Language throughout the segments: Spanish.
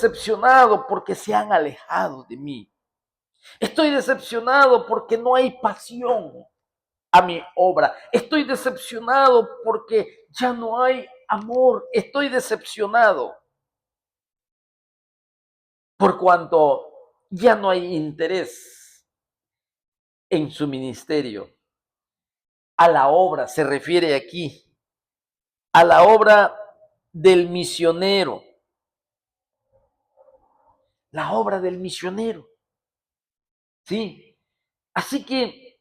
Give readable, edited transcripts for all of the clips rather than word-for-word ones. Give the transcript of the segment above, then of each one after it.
decepcionado porque se han alejado de mí. Estoy decepcionado porque no hay pasión a mi obra. Estoy decepcionado porque ya no hay amor. Estoy decepcionado por cuanto ya no hay interés en su ministerio. A la obra se refiere aquí, a la obra del misionero, la obra del misionero. ¿Sí? Así que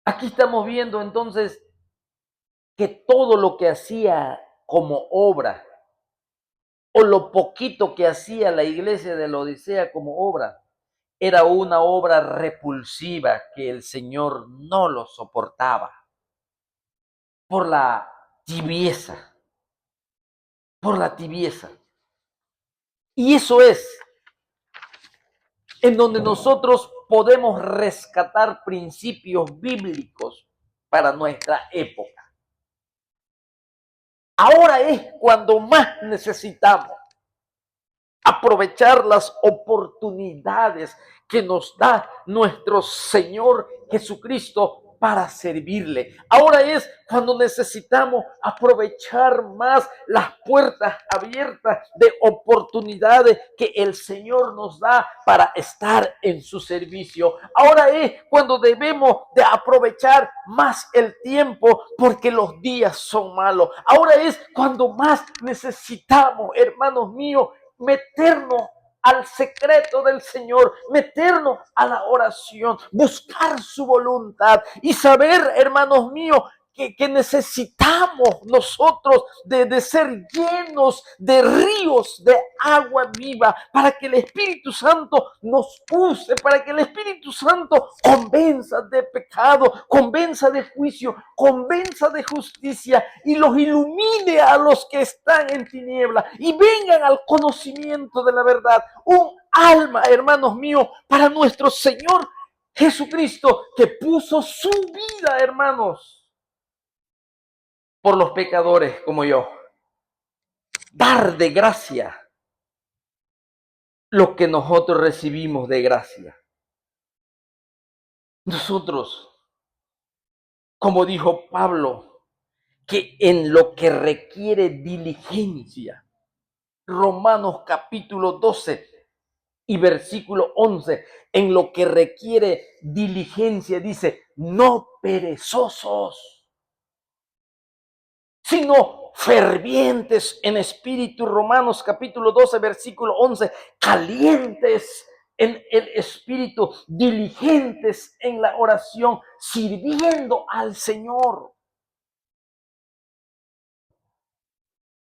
aquí estamos viendo entonces que todo lo que hacía como obra, o lo poquito que hacía la iglesia de la Odisea como obra, era una obra repulsiva que el Señor no lo soportaba por la tibieza, por la tibieza. Y eso es en donde nosotros podemos rescatar principios bíblicos para nuestra época. Ahora es cuando más necesitamos aprovechar las oportunidades que nos da nuestro Señor Jesucristo para servirle. Ahora es cuando necesitamos aprovechar más las puertas abiertas de oportunidades que el Señor nos da para estar en su servicio. Ahora es cuando debemos de aprovechar más el tiempo porque los días son malos. Ahora es cuando más necesitamos, hermanos míos, meternos al secreto del Señor, meternos a la oración, buscar su voluntad y saber, hermanos míos, que necesitamos nosotros de ser llenos de ríos de agua viva para que el Espíritu Santo nos use, para que el Espíritu Santo convenza de pecado, convenza de juicio, convenza de justicia y los ilumine a los que están en tiniebla y vengan al conocimiento de la verdad. Un alma, hermanos míos, para nuestro Señor Jesucristo, que puso su vida, hermanos, por los pecadores como yo. Dar de gracia lo que nosotros recibimos de gracia. Nosotros, como dijo Pablo, que en lo que requiere diligencia, Romanos capítulo 12 y versículo 11, en lo que requiere diligencia, dice, no perezosos, sino fervientes en espíritu. Romanos capítulo 12, versículo 11, calientes en el espíritu, diligentes en la oración, sirviendo al Señor.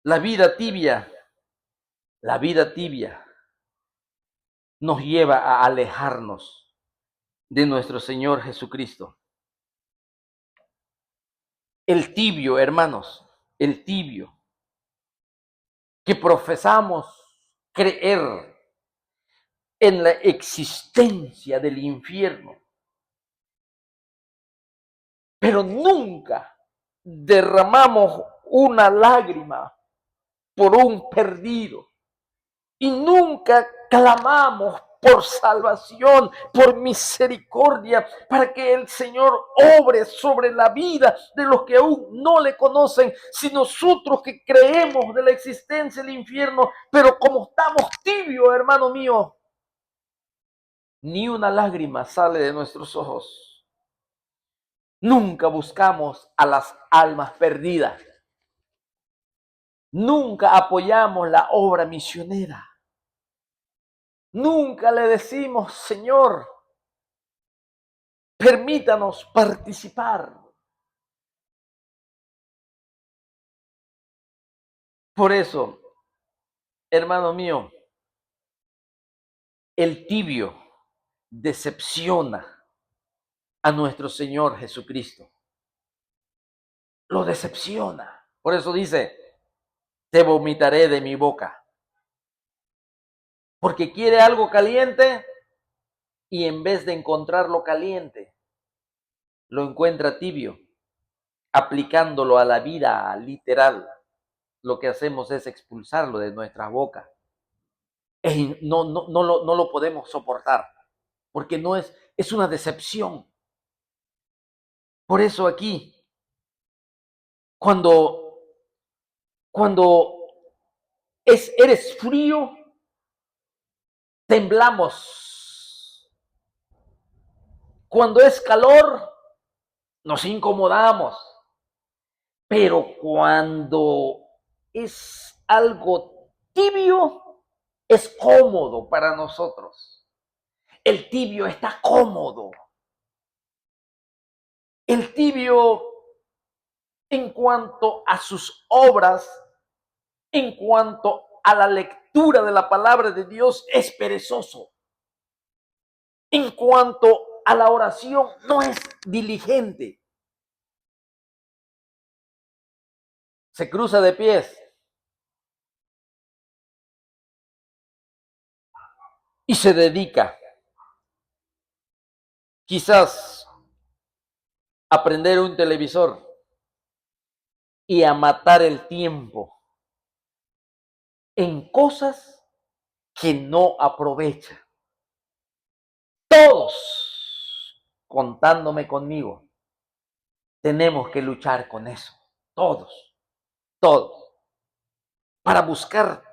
La vida tibia, la vida tibia nos lleva a alejarnos de nuestro Señor Jesucristo. El tibio, hermanos, el tibio, que profesamos creer en la existencia del infierno, pero nunca derramamos una lágrima por un perdido y nunca clamamos por salvación, por misericordia, para que el Señor obre sobre la vida de los que aún no le conocen. Si nosotros que creemos de la existencia del infierno, pero como estamos tibios, hermano mío, ni una lágrima sale de nuestros ojos. Nunca buscamos a las almas perdidas. Nunca apoyamos la obra misionera. Nunca le decimos, Señor, permítanos participar. Por eso, hermano mío, el tibio decepciona a nuestro Señor Jesucristo. Lo decepciona. Por eso dice, te vomitaré de mi boca. Porque quiere algo caliente y en vez de encontrarlo caliente, lo encuentra tibio, aplicándolo a la vida literal. Lo que hacemos es expulsarlo de nuestra boca. no lo podemos soportar, porque no es una decepción. Por eso aquí, cuando, cuando eres frío, temblamos. Cuando es calor, nos incomodamos. Pero cuando es algo tibio, es cómodo para nosotros. El tibio está cómodo. El tibio, en cuanto a sus obras, en cuanto a la lectura de la palabra de Dios, es perezoso. En cuanto a la oración, no es diligente. Se cruza de pies y se dedica quizás a prender un televisor y a matar el tiempo en cosas que no aprovecha. Todos, contándome conmigo, tenemos que luchar con eso. Todos, para buscar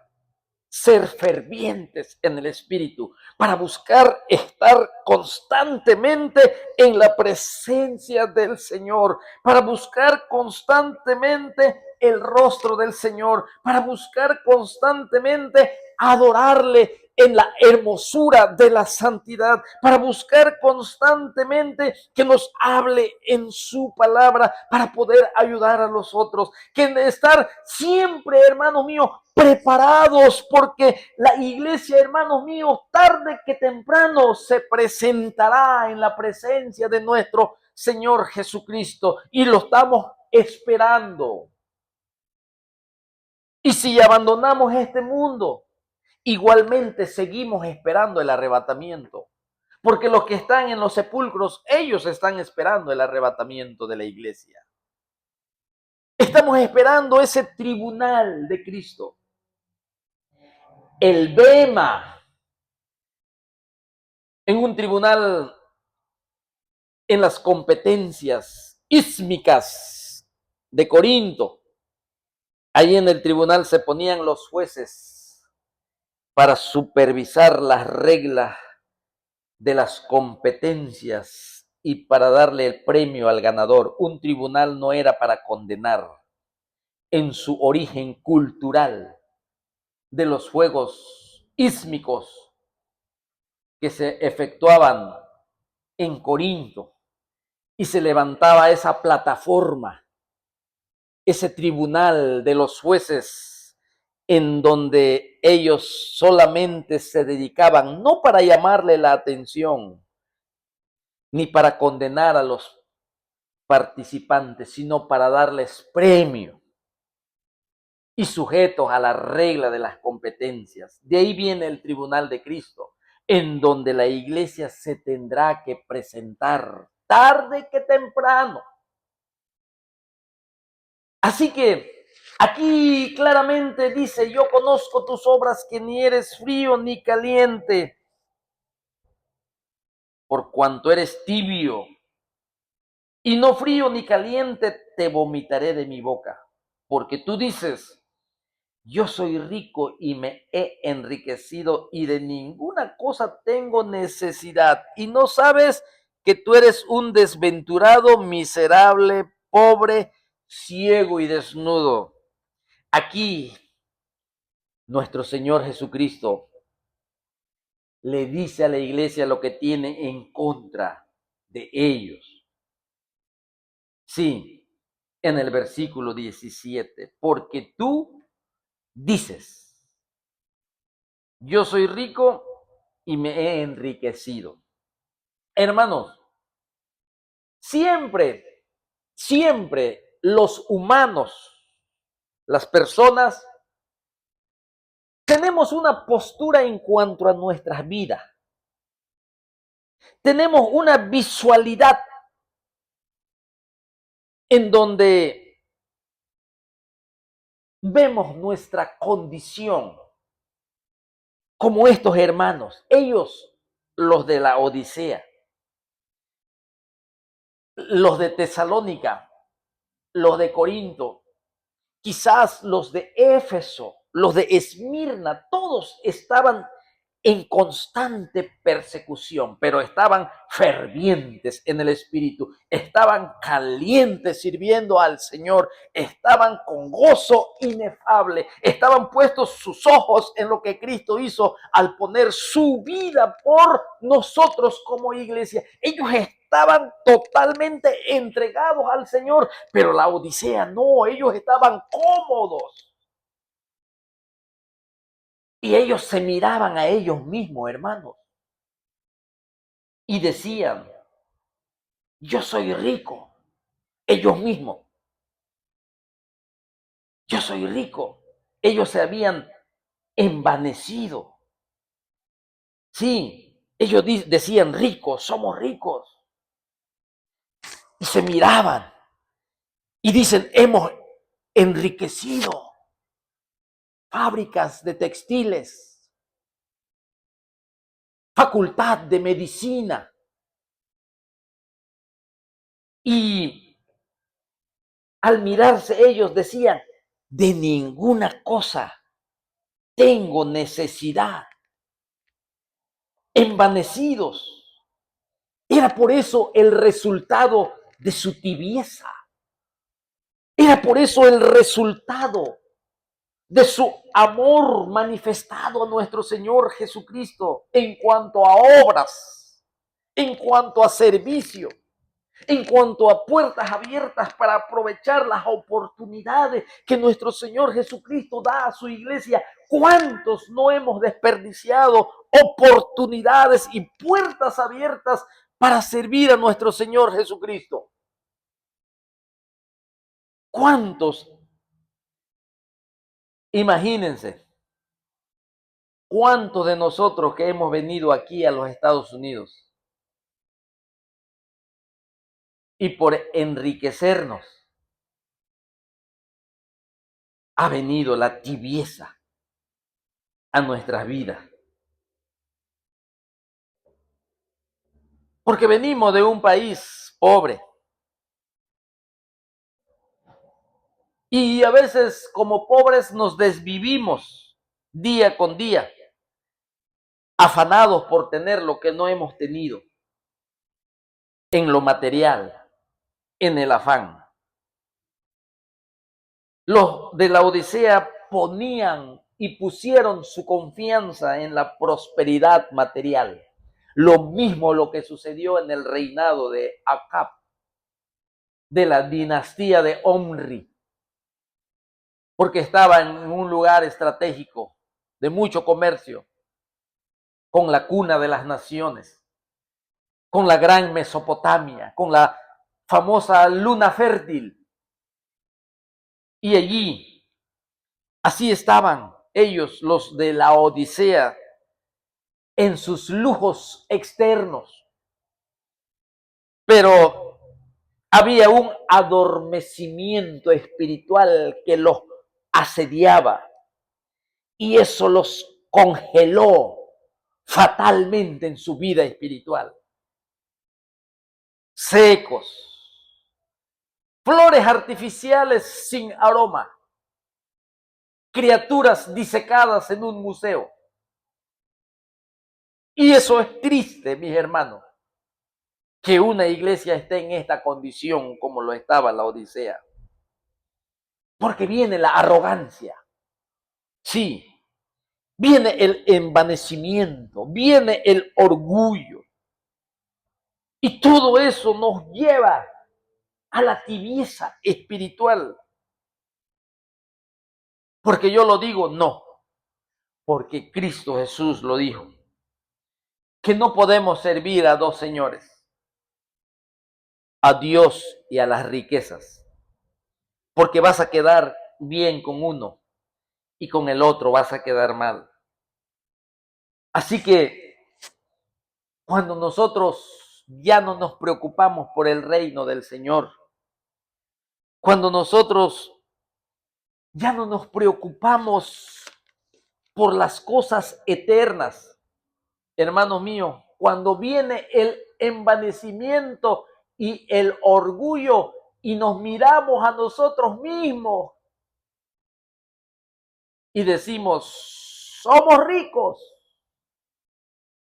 ser fervientes en el Espíritu, para buscar estar constantemente en la presencia del Señor, para buscar constantemente el rostro del Señor, para buscar constantemente adorarle en la hermosura de la santidad, para buscar constantemente que nos hable en su palabra, para poder ayudar a los otros, que estar siempre, hermano mío, preparados, porque la iglesia, hermanos míos, tarde que temprano se presentará en la presencia de nuestro Señor Jesucristo y lo estamos esperando. Y si abandonamos este mundo, igualmente seguimos esperando el arrebatamiento, porque los que están en los sepulcros, ellos están esperando el arrebatamiento de la iglesia. Estamos esperando ese tribunal de Cristo. El bema en un tribunal, en las competencias ísmicas de Corinto. Allí en el tribunal se ponían los jueces para supervisar las reglas de las competencias y para darle el premio al ganador. Un tribunal no era para condenar. En su origen cultural de los juegos ísmicos que se efectuaban en Corinto, y se levantaba esa plataforma, ese tribunal de los jueces, en donde ellos solamente se dedicaban no para llamarle la atención ni para condenar a los participantes, sino para darles premio y sujetos a la regla de las competencias. De ahí viene el tribunal de Cristo, en donde la iglesia se tendrá que presentar tarde que temprano. Así que aquí claramente dice, yo conozco tus obras, que ni eres frío ni caliente, por cuanto eres tibio, y no frío ni caliente, te vomitaré de mi boca. Porque tú dices, yo soy rico y me he enriquecido y de ninguna cosa tengo necesidad. Y no sabes que tú eres un desventurado, miserable, pobre, ciego y desnudo. Aquí nuestro Señor Jesucristo le dice a la iglesia lo que tiene en contra de ellos. Sí, en el versículo 17, porque tú dices, yo soy rico y me he enriquecido. Hermanos, siempre los humanos, las personas, tenemos una postura en cuanto a nuestras vidas. Tenemos una visualidad en donde vemos nuestra condición como estos hermanos, ellos, los de la Odisea, los de Tesalónica, los de Corinto, quizás los de Éfeso, los de Esmirna, todos estaban en constante persecución, pero estaban fervientes en el espíritu, estaban calientes sirviendo al Señor, estaban con gozo inefable, estaban puestos sus ojos en lo que Cristo hizo al poner su vida por nosotros como iglesia. Ellos estaban totalmente entregados al Señor, pero la Odisea no, ellos estaban cómodos. Y ellos se miraban a ellos mismos, hermanos, y decían, yo soy rico, ellos mismos, yo soy rico. Ellos se habían envanecido. Sí, ellos decían ricos, somos ricos. Y se miraban y dicen, hemos enriquecido fábricas de textiles, facultad de medicina. Y al mirarse ellos decían, de ninguna cosa tengo necesidad. Envanecidos. Era por eso el resultado de su tibieza. Era por eso el resultado de su amor manifestado a nuestro Señor Jesucristo en cuanto a obras, en cuanto a servicio, en cuanto a puertas abiertas para aprovechar las oportunidades que nuestro Señor Jesucristo da a su iglesia. ¿Cuántos no hemos desperdiciado oportunidades y puertas abiertas para servir a nuestro Señor Jesucristo? ¿Cuántos? Imagínense, ¿cuántos de nosotros que hemos venido aquí a los Estados Unidos y por enriquecernos ha venido la tibieza a nuestras vidas? Porque venimos de un país pobre y a veces como pobres nos desvivimos día con día, afanados por tener lo que no hemos tenido en lo material, en el afán. Los de la Odisea ponían y pusieron su confianza en la prosperidad material. Lo mismo lo que sucedió en el reinado de Acab, de la dinastía de Omri, porque estaba en un lugar estratégico de mucho comercio, con la cuna de las naciones, con la gran Mesopotamia, con la famosa luna fértil. Y allí, así estaban ellos, los de la Odisea, en sus lujos externos. Pero había un adormecimiento espiritual que los asediaba y eso los congeló fatalmente en su vida espiritual. Secos, flores artificiales sin aroma, criaturas disecadas en un museo. Y eso es triste, mis hermanos, que una iglesia esté en esta condición como lo estaba la Odisea. Porque viene la arrogancia, sí, viene el envanecimiento, viene el orgullo. Y todo eso nos lleva a la tibieza espiritual. Porque yo lo digo, no, porque Cristo Jesús lo dijo, que no podemos servir a dos señores, a Dios y a las riquezas, porque vas a quedar bien con uno y con el otro vas a quedar mal. Así que cuando nosotros ya no nos preocupamos por el reino del Señor, cuando nosotros ya no nos preocupamos por las cosas eternas. Hermano mío, cuando viene el envanecimiento y el orgullo y nos miramos a nosotros mismos y decimos, somos ricos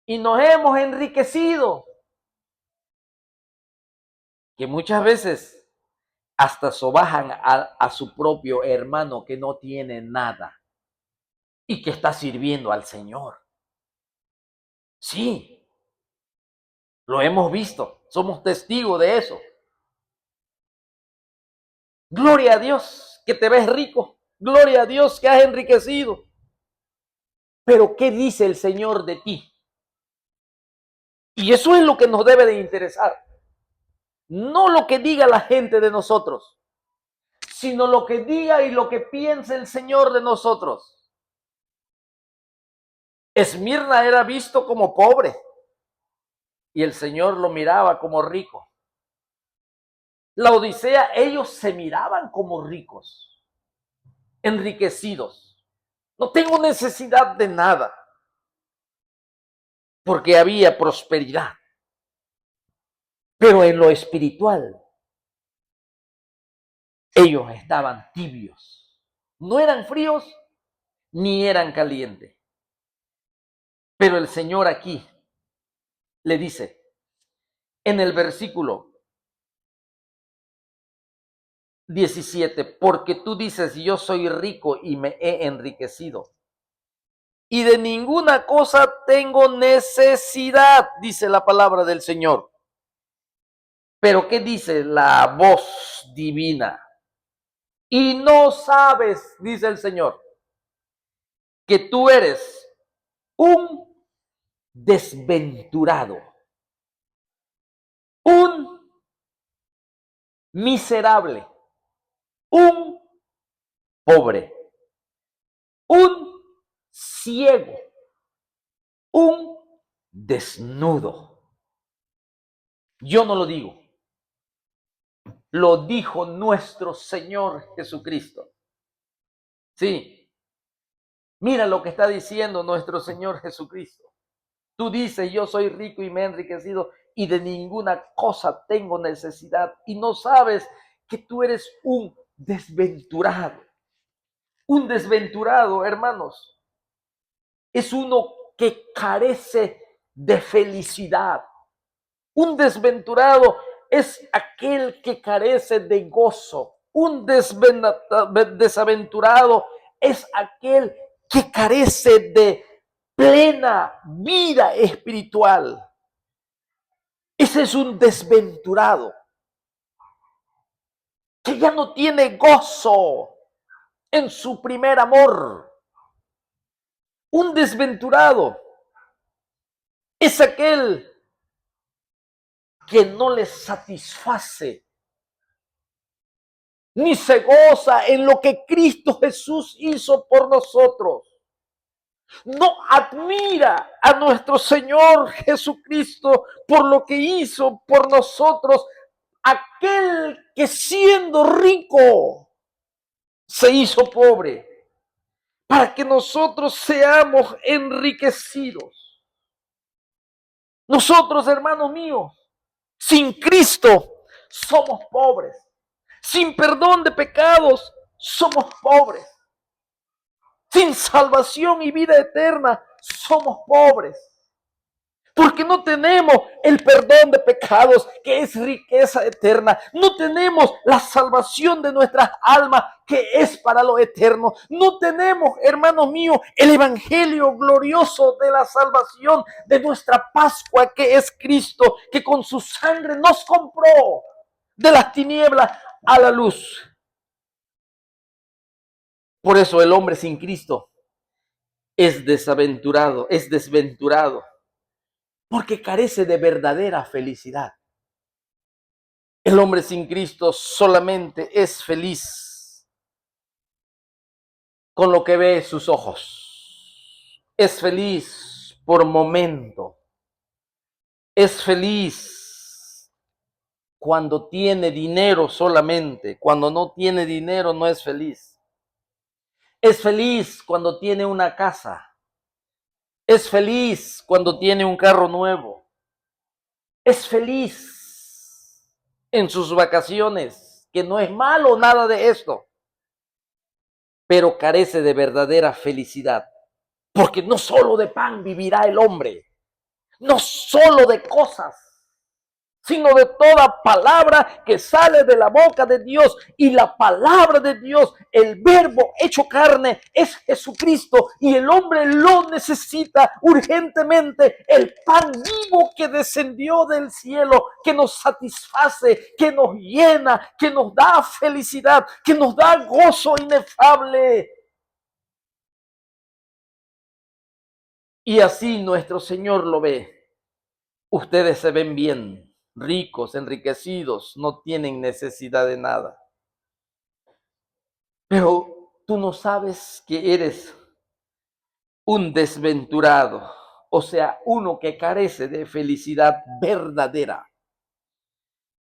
y nos hemos enriquecido, que muchas veces hasta sobajan a su propio hermano que no tiene nada y que está sirviendo al Señor. Sí, lo hemos visto, somos testigos de eso. Gloria a Dios que te ves rico, gloria a Dios que has enriquecido. Pero ¿qué dice el Señor de ti? Y eso es lo que nos debe de interesar. No lo que diga la gente de nosotros, sino lo que diga y lo que piense el Señor de nosotros. Esmirna era visto como pobre y el Señor lo miraba como rico. La Odisea, ellos se miraban como ricos, enriquecidos. No tengo necesidad de nada, porque había prosperidad. Pero en lo espiritual, ellos estaban tibios. No eran fríos ni eran calientes. Pero el Señor aquí le dice en el versículo 17, porque tú dices, yo soy rico y me he enriquecido, y de ninguna cosa tengo necesidad, dice la palabra del Señor. Pero ¿qué dice la voz divina? Y no sabes, dice el Señor, que tú eres un desventurado, un miserable, un pobre, un ciego, un desnudo. Yo no lo digo, lo dijo nuestro Señor Jesucristo. Sí, mira lo que está diciendo nuestro Señor Jesucristo. Tú dices, yo soy rico y me he enriquecido y de ninguna cosa tengo necesidad. Y no sabes que tú eres un desventurado. Un desventurado, hermanos, es uno que carece de felicidad. Un desventurado es aquel que carece de gozo. Un desaventurado es aquel que carece de plena vida espiritual. Ese es un desventurado que ya no tiene gozo en su primer amor. Un desventurado es aquel que no le satisface ni se goza en lo que Cristo Jesús hizo por nosotros. No admira a nuestro Señor Jesucristo por lo que hizo por nosotros, aquel que siendo rico se hizo pobre para que nosotros seamos enriquecidos. Nosotros, hermanos míos, sin Cristo somos pobres. Sin perdón de pecados somos pobres. Sin salvación y vida eterna somos pobres. Porque no tenemos el perdón de pecados, que es riqueza eterna. No tenemos la salvación de nuestras almas, que es para lo eterno. No tenemos, hermanos míos, el evangelio glorioso de la salvación de nuestra Pascua, que es Cristo, que con su sangre nos compró de las tinieblas a la luz. Por eso el hombre sin Cristo es desventurado, porque carece de verdadera felicidad. El hombre sin Cristo solamente es feliz con lo que ve sus ojos. Es feliz por momento. Es feliz cuando tiene dinero solamente. Cuando no tiene dinero no es feliz. Es feliz cuando tiene una casa. Es feliz cuando tiene un carro nuevo. Es feliz en sus vacaciones, que no es malo nada de esto, pero carece de verdadera felicidad. Porque no solo de pan vivirá el hombre, no solo de cosas, sino de toda palabra que sale de la boca de Dios. Y la palabra de Dios, el verbo hecho carne, es Jesucristo, y el hombre lo necesita urgentemente, el pan vivo que descendió del cielo, que nos satisface, que nos llena, que nos da felicidad, que nos da gozo inefable. Y así nuestro Señor lo ve. Ustedes se ven bien, ricos, enriquecidos, no tienen necesidad de nada. Pero tú no sabes que eres un desventurado, o sea, uno que carece de felicidad verdadera.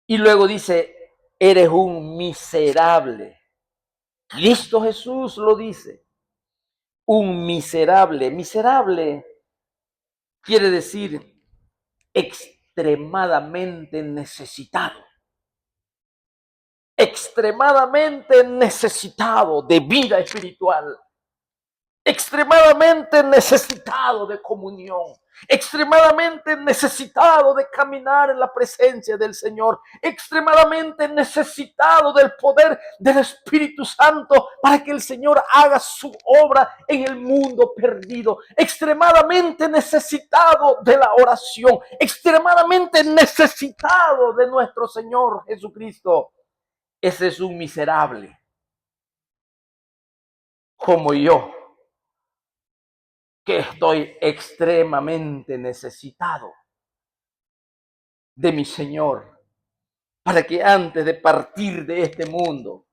Y luego dice, eres un miserable. Cristo Jesús lo dice, un miserable. Miserable quiere decir extremadamente necesitado. Extremadamente necesitado de vida espiritual, extremadamente necesitado de comunión, extremadamente necesitado de caminar en la presencia del Señor, extremadamente necesitado del poder del Espíritu Santo para que el Señor haga su obra en el mundo perdido, extremadamente necesitado de la oración, extremadamente necesitado de nuestro Señor Jesucristo. Ese es un miserable como yo, que estoy extremadamente necesitado de mi Señor, para que antes de partir de este mundo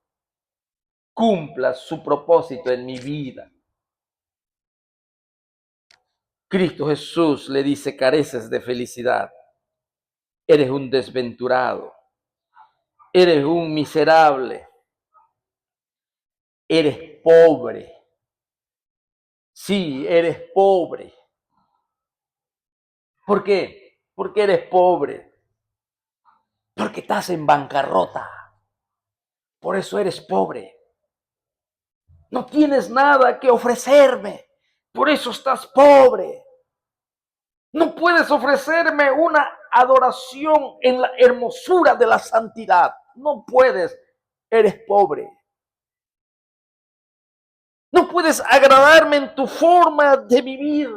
cumpla su propósito en mi vida. Cristo Jesús le dice, careces de felicidad, eres un desventurado, eres un miserable, eres pobre. Sí, eres pobre. ¿Por qué? Porque eres pobre. Porque estás en bancarrota. Por eso eres pobre. No tienes nada que ofrecerme. Por eso estás pobre. No puedes ofrecerme una adoración en la hermosura de la santidad. No puedes. Eres pobre. No puedes agradarme en tu forma de vivir.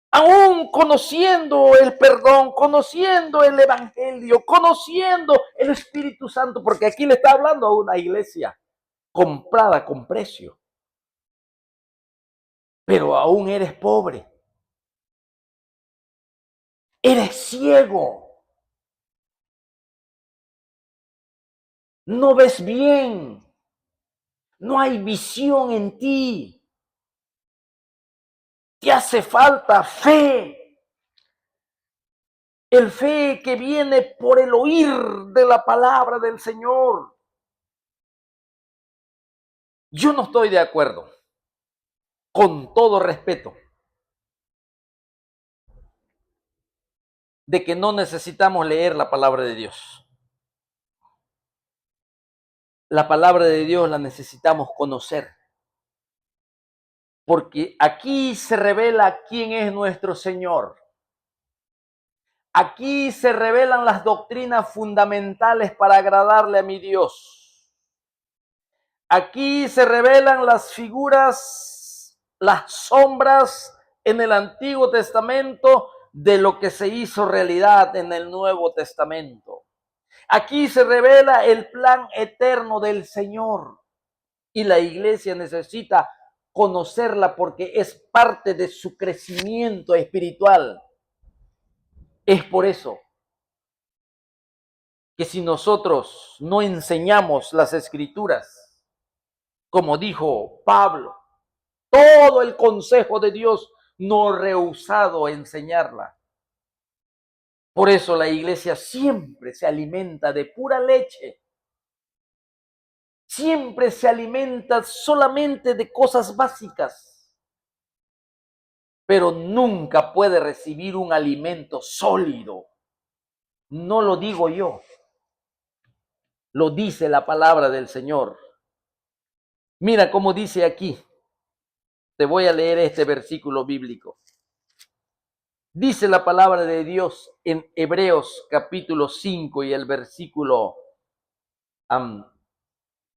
Aún conociendo el perdón, conociendo el evangelio, conociendo el Espíritu Santo, porque aquí le está hablando a una iglesia comprada con precio. Pero aún eres pobre. Eres ciego. No ves bien. No hay visión en ti. Te hace falta fe. El fe que viene por el oír de la palabra del Señor. Yo no estoy de acuerdo, con todo respeto, de que no necesitamos leer la palabra de Dios. La palabra de Dios la necesitamos conocer, porque aquí se revela quién es nuestro Señor. Aquí se revelan las doctrinas fundamentales para agradarle a mi Dios. Aquí se revelan las figuras, las sombras en el Antiguo Testamento de lo que se hizo realidad en el Nuevo Testamento. Aquí se revela el plan eterno del Señor y la iglesia necesita conocerla porque es parte de su crecimiento espiritual. Es por eso que si nosotros no enseñamos las escrituras, como dijo Pablo, todo el consejo de Dios no rehusado enseñarla. Por eso la iglesia siempre se alimenta de pura leche. siempre se alimenta solamente de cosas básicas, pero nunca puede recibir un alimento sólido. No lo digo yo, lo dice la palabra del Señor. Mira cómo dice aquí. Te voy a leer este versículo bíblico. Dice la palabra de Dios en Hebreos capítulo 5 y el versículo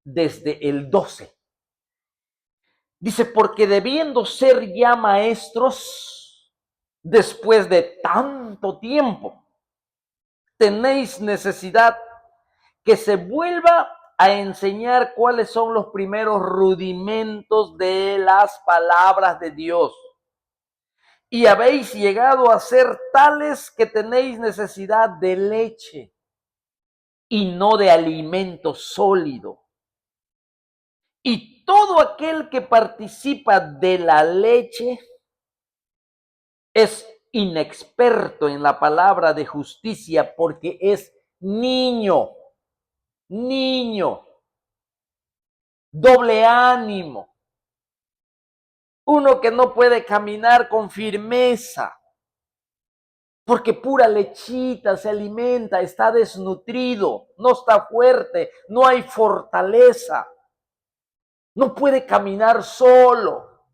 desde el 12. Dice, porque debiendo ser ya maestros, después de tanto tiempo, tenéis necesidad que se vuelva a enseñar cuáles son los primeros rudimentos de las palabras de Dios. Y habéis llegado a ser tales que tenéis necesidad de leche y no de alimento sólido. Y todo aquel que participa de la leche es inexperto en la palabra de justicia porque es niño, doble ánimo, uno que no puede caminar con firmeza, porque pura lechita se alimenta, está desnutrido, no está fuerte, no hay fortaleza, no puede caminar solo,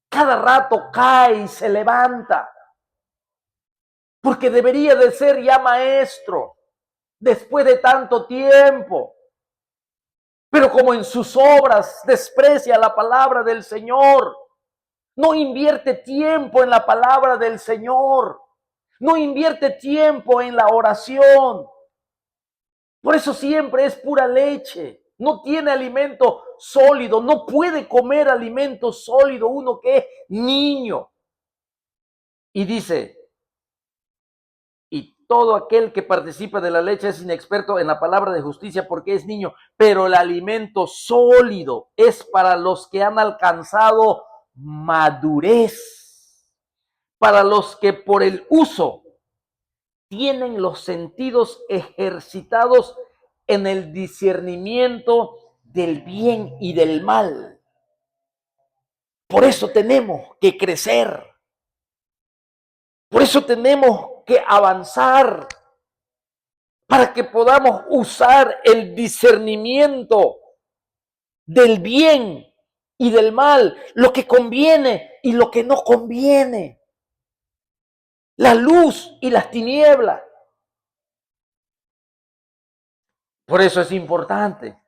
cada rato cae y se levanta, porque debería de ser ya maestro después de tanto tiempo. Pero como en sus obras desprecia la palabra del Señor, no invierte tiempo en la palabra del Señor, no invierte tiempo en la oración. Por eso siempre es pura leche, no tiene alimento sólido, no puede comer alimento sólido uno que es niño. Y dice, y todo aquel que participa de la leche es inexperto en la palabra de justicia porque es niño, pero el alimento sólido es para los que han alcanzado madurez, para los que por el uso tienen los sentidos ejercitados en el discernimiento del bien y del mal. Por eso tenemos que crecer, por eso tenemos que avanzar, para que podamos usar el discernimiento del bien y del mal, lo que conviene y lo que no conviene, la luz y las tinieblas. Por eso es importante,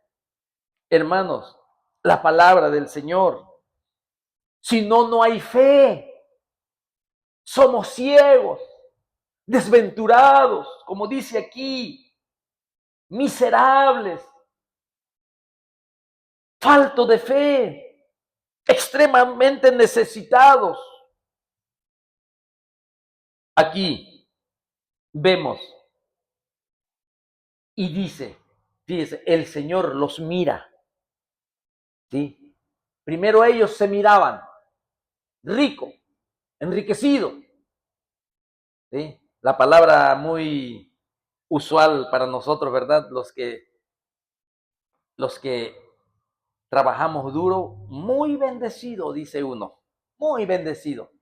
hermanos, la palabra del Señor. Si no, no hay fe. Somos ciegos, desventurados, como dice aquí, miserables, falto de fe, extremadamente necesitados. Aquí vemos y dice, fíjese, el Señor los mira, ¿sí? Primero ellos se miraban rico, enriquecido, ¿sí? La palabra muy usual para nosotros, ¿verdad? Los que trabajamos duro, muy bendecido, dice uno, muy bendecido.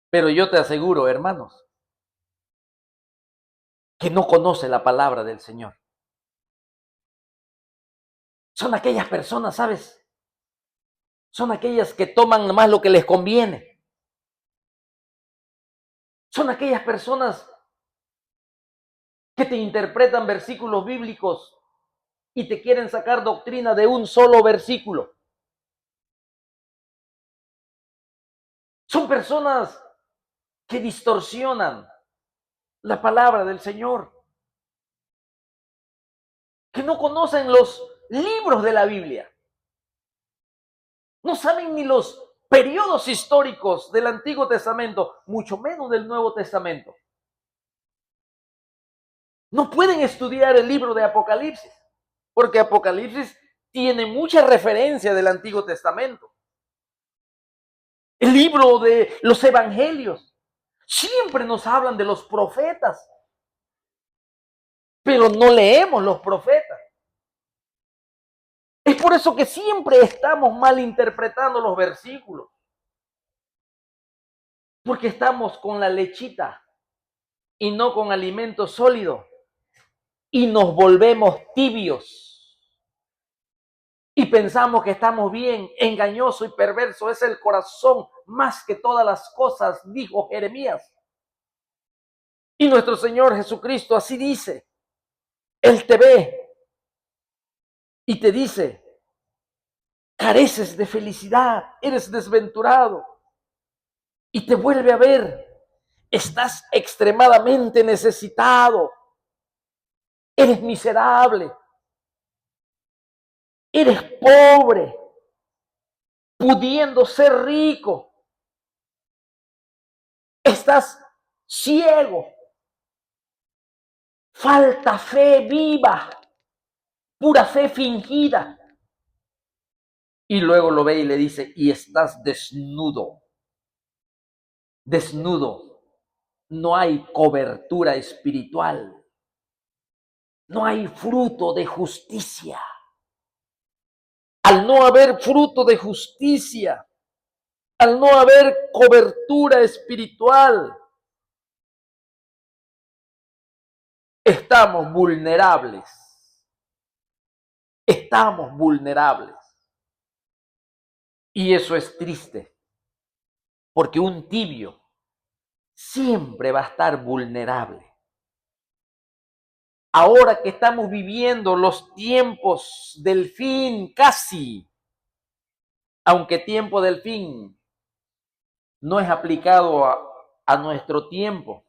Pero yo te aseguro, hermanos, que no conoce la palabra del Señor. Son aquellas personas, ¿sabes? Son aquellas que toman más lo que les conviene. Son aquellas personas que te interpretan versículos bíblicos y te quieren sacar doctrina de un solo versículo. Son personas que distorsionan la palabra del Señor, que no conocen los libros de la Biblia, no saben ni los periodos históricos del Antiguo Testamento, mucho menos del Nuevo Testamento. No pueden estudiar el libro de Apocalipsis, porque Apocalipsis tiene mucha referencia del Antiguo Testamento. El libro de los evangelios siempre nos hablan de los profetas. pero no leemos los profetas. Es por eso que siempre estamos malinterpretando los versículos, porque estamos con la lechita y no con alimento sólido y nos volvemos tibios y pensamos que estamos bien. Engañoso y perverso es el corazón más que todas las cosas, dijo Jeremías. Y nuestro Señor Jesucristo así dice. Él te ve y te dice: careces de felicidad, eres desventurado. Y te vuelve a ver: estás extremadamente necesitado, eres miserable, eres pobre, pudiendo ser rico, estás ciego, falta fe viva, pura fe fingida. Y luego lo ve y le dice: y estás desnudo, desnudo. No hay cobertura espiritual, no hay fruto de justicia. Al no haber fruto de justicia, al no haber cobertura espiritual, estamos vulnerables. Estamos vulnerables. Y eso es triste, porque un tibio siempre va a estar vulnerable. Ahora que estamos viviendo los tiempos del fin, casi, aunque tiempo del fin no es aplicado a nuestro tiempo.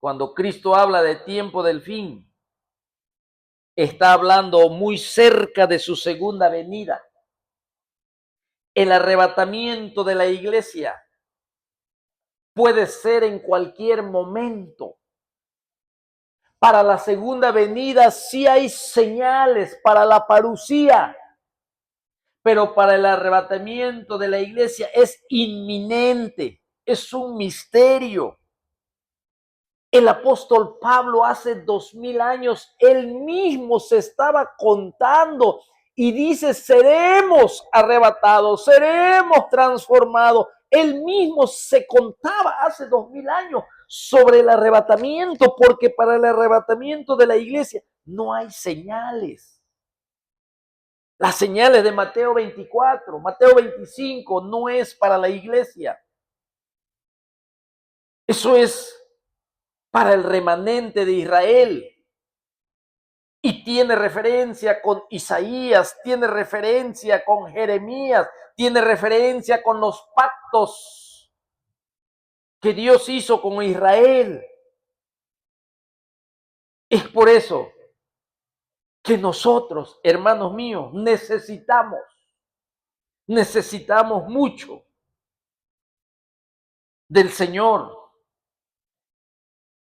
Cuando Cristo habla de tiempo del fin, está hablando muy cerca de su segunda venida. El arrebatamiento de la iglesia puede ser en cualquier momento. Para la segunda venida sí hay señales para la parucía, pero para el arrebatamiento de la iglesia es inminente, es un misterio. El apóstol Pablo hace 2000 años, él mismo se estaba contando y dice: seremos arrebatados, seremos transformados. Él mismo se contaba hace 2000 años sobre el arrebatamiento, porque para el arrebatamiento de la iglesia no hay señales. Las señales de Mateo 24, Mateo 25 no es para la iglesia. Eso es para el remanente de Israel. Y tiene referencia con Isaías, tiene referencia con Jeremías, tiene referencia con los pactos que Dios hizo con Israel. Es por eso que nosotros, hermanos míos, necesitamos mucho del Señor.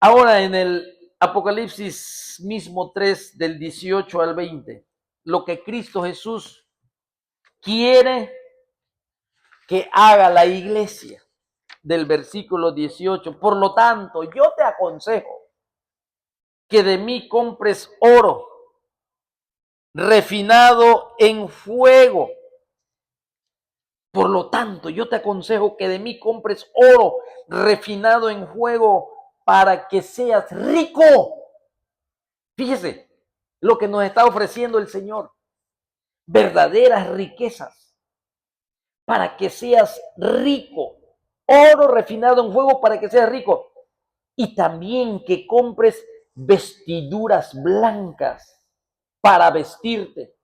Ahora en el Apocalipsis mismo 3, del 18 al 20, lo que Cristo Jesús quiere que haga la iglesia, del versículo 18. Por lo tanto, yo te aconsejo que de mí compres oro refinado en fuego. Por lo tanto, yo te aconsejo que de mí compres oro refinado en fuego para que seas rico. Fíjese lo que nos está ofreciendo el Señor. Verdaderas riquezas para que seas rico. Oro refinado en fuego para que seas rico. Y también que compres vestiduras blancas para vestirte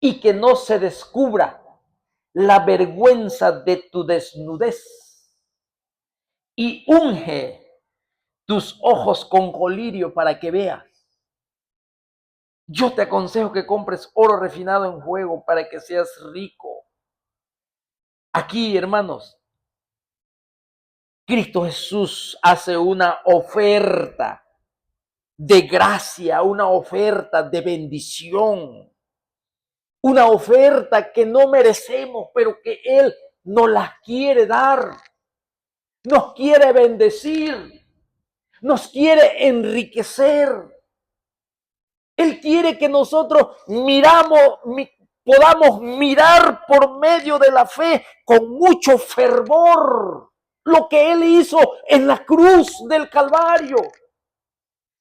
y que no se descubra la vergüenza de tu desnudez. Y unge tus ojos con colirio para que veas. Yo te aconsejo que compres oro refinado en fuego para que seas rico. Aquí, hermanos, Cristo Jesús hace una oferta de gracia, una oferta de bendición, una oferta que no merecemos, pero que Él nos la quiere dar, nos quiere bendecir. nos quiere enriquecer. Él quiere que nosotros podamos mirar por medio de la fe con mucho fervor lo que Él hizo en la cruz del Calvario.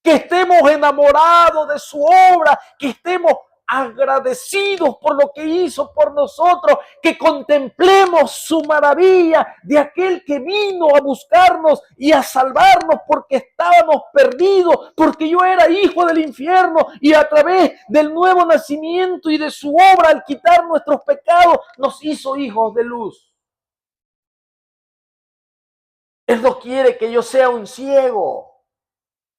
Que estemos enamorados de su obra, que estemos agradecidos por lo que hizo por nosotros, que contemplemos su maravilla de aquel que vino a buscarnos y a salvarnos porque estábamos perdidos, porque yo era hijo del infierno y a través del nuevo nacimiento y de su obra al quitar nuestros pecados nos hizo hijos de luz. Él no quiere que yo sea un ciego.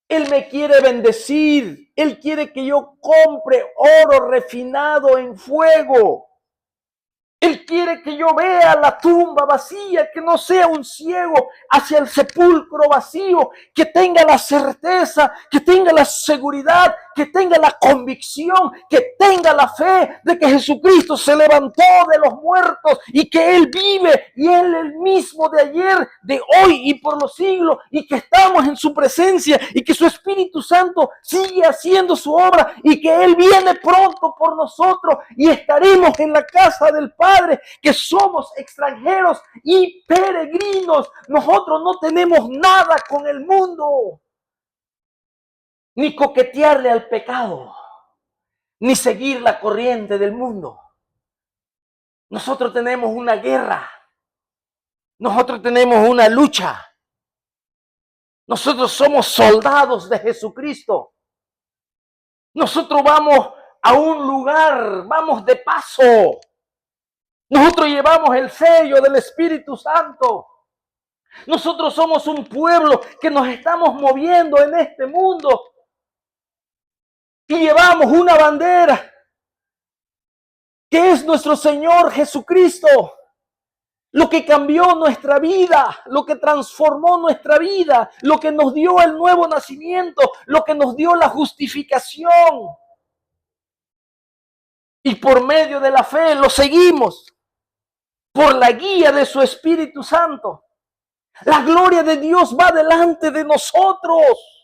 Él me quiere bendecir. Él quiere que yo compre oro refinado en fuego. Él quiere que yo vea la tumba vacía, que no sea un ciego hacia el sepulcro vacío, que tenga la certeza, que tenga la seguridad, que tenga la convicción, que tenga la fe de que Jesucristo se levantó de los muertos y que Él vive y Él el mismo de ayer, de hoy y por los siglos, y que estamos en su presencia y que su Espíritu Santo sigue haciendo su obra y que Él viene pronto por nosotros y estaremos en la casa del Padre. Que somos extranjeros y peregrinos. Nosotros no tenemos nada con el mundo, ni coquetearle al pecado, ni seguir la corriente del mundo. Nosotros tenemos una guerra, nosotros tenemos una lucha. Nosotros somos soldados de Jesucristo. Nosotros vamos a un lugar, vamos de paso. Nosotros llevamos el sello del Espíritu Santo. Nosotros somos un pueblo que nos estamos moviendo en este mundo y llevamos una bandera que es nuestro Señor Jesucristo. Lo que cambió nuestra vida, lo que transformó nuestra vida, lo que nos dio el nuevo nacimiento, lo que nos dio la justificación. Y por medio de la fe lo seguimos, por la guía de su Espíritu Santo. La gloria de Dios va delante de nosotros.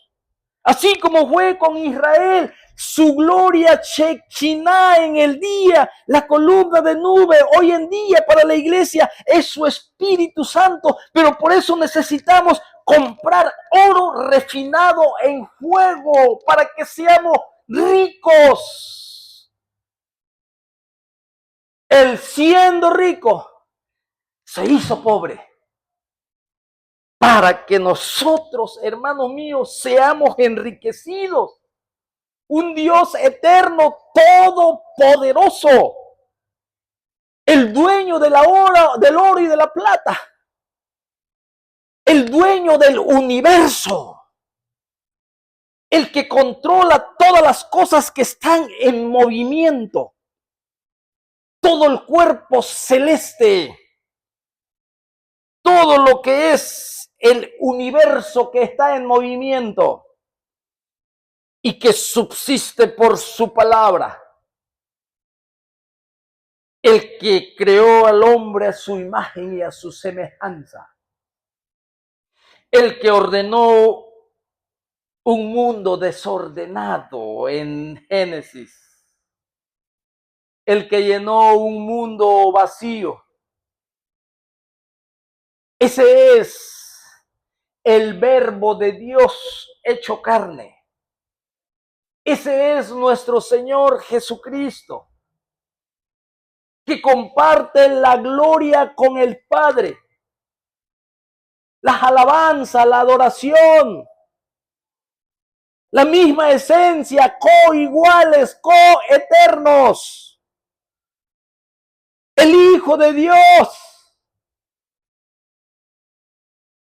Así como fue con Israel, su gloria Shekinah en el día, la columna de nube hoy en día para la iglesia es su Espíritu Santo, pero por eso necesitamos comprar oro refinado en fuego para que seamos ricos. Él siendo rico se hizo pobre para que nosotros, hermanos míos, seamos enriquecidos. Un Dios eterno, todopoderoso, el dueño de la oro, del oro y de la plata, el dueño del universo, el que controla todas las cosas que están en movimiento, todo el cuerpo celeste, todo lo que es el universo que está en movimiento y que subsiste por su palabra. El que creó al hombre a su imagen y a su semejanza. El que ordenó un mundo desordenado en Génesis. El que llenó un mundo vacío. Ese es el verbo de Dios hecho carne. Ese es nuestro Señor Jesucristo, que comparte la gloria con el Padre, las alabanzas, la adoración, la misma esencia, coiguales, coeternos. El Hijo de Dios,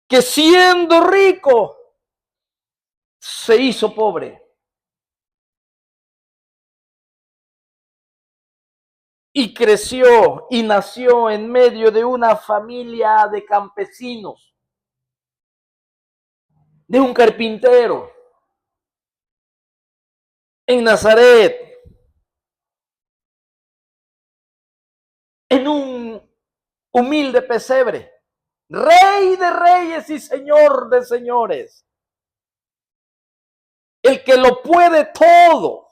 que siendo rico, se hizo pobre. Y creció y nació en medio de una familia de campesinos, de un carpintero, en Nazaret, en un humilde pesebre, Rey de reyes y Señor de señores. el que lo puede todo,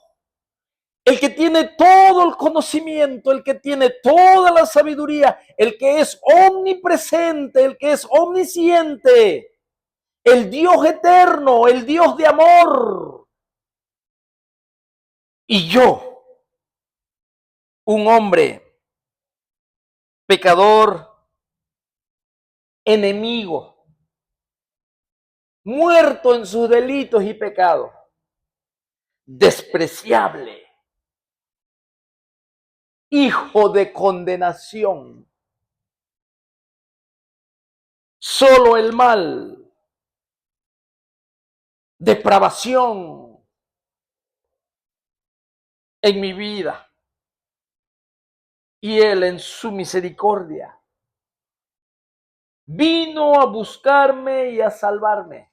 el que tiene todo el conocimiento, el que tiene toda la sabiduría, el que es omnipresente, el que es omnisciente, el Dios eterno, el Dios de amor. Y yo, un hombre pecador, enemigo, muerto en sus delitos y pecados, despreciable, hijo de condenación, solo el mal, depravación en mi vida. Y Él en su misericordia vino a buscarme y a salvarme.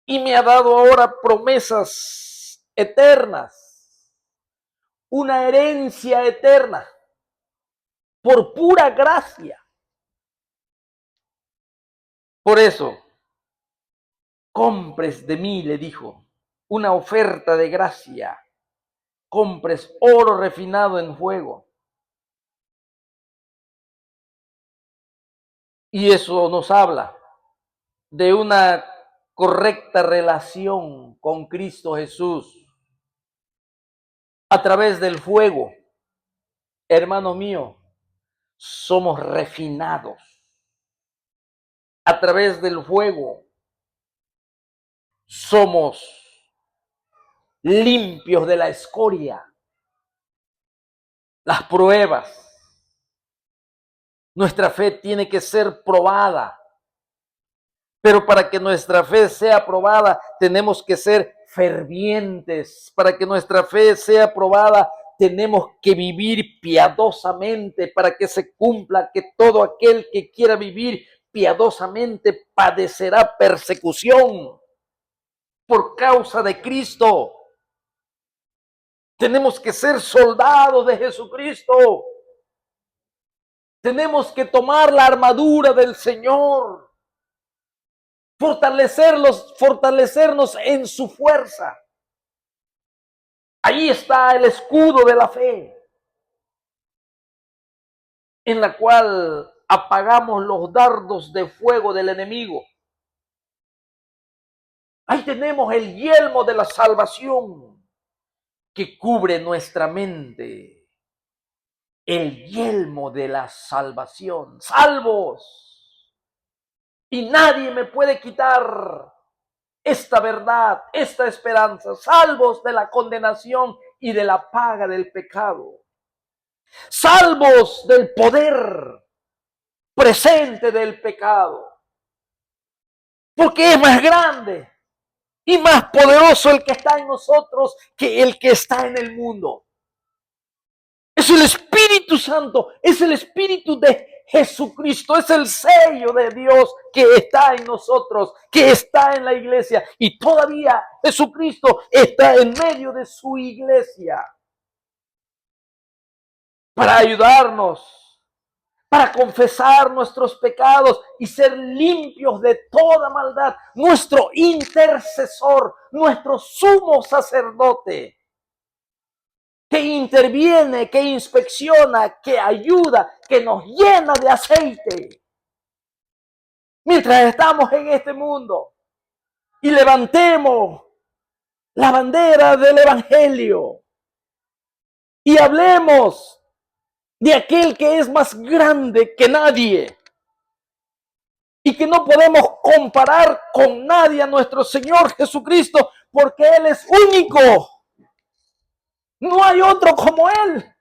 Y me ha dado ahora promesas eternas, una herencia eterna, por pura gracia. Por eso, compres de mí, le dijo, una oferta de gracia. Compres oro refinado en fuego. Y eso nos habla de una correcta relación con Cristo Jesús a través del fuego. Hermano mío, somos refinados a través del fuego. Somos limpios de la escoria, las pruebas. Nuestra fe tiene que ser probada. Pero para que nuestra fe sea probada, tenemos que ser fervientes. Para que nuestra fe sea probada, tenemos que vivir piadosamente para que se cumpla que todo aquel que quiera vivir piadosamente padecerá persecución por causa de Cristo. Tenemos que ser soldados de Jesucristo. Tenemos que tomar la armadura del Señor. Fortalecernos en su fuerza. Ahí está el escudo de la fe, en la cual apagamos los dardos de fuego del enemigo. Ahí tenemos el yelmo de la salvación que cubre nuestra mente. El yelmo de la salvación. Salvos. Y nadie me puede quitar esta verdad, esta esperanza. Salvos de la condenación y de la paga del pecado. Salvos del poder presente del pecado. Porque es más grande y más poderoso el que está en nosotros que el que está en el mundo. Es el Espíritu Santo, es el Espíritu de Jesucristo, es el sello de Dios que está en nosotros, que está en la iglesia. Y todavía Jesucristo está en medio de su iglesia para ayudarnos, para confesar nuestros pecados y ser limpios de toda maldad. Nuestro intercesor, nuestro sumo sacerdote, que interviene, que inspecciona, que ayuda, que nos llena de aceite. Mientras estamos en este mundo y levantemos la bandera del Evangelio y hablemos de aquel que es más grande que nadie y que no podemos comparar con nadie a nuestro Señor Jesucristo, porque Él es único. No hay otro como Él.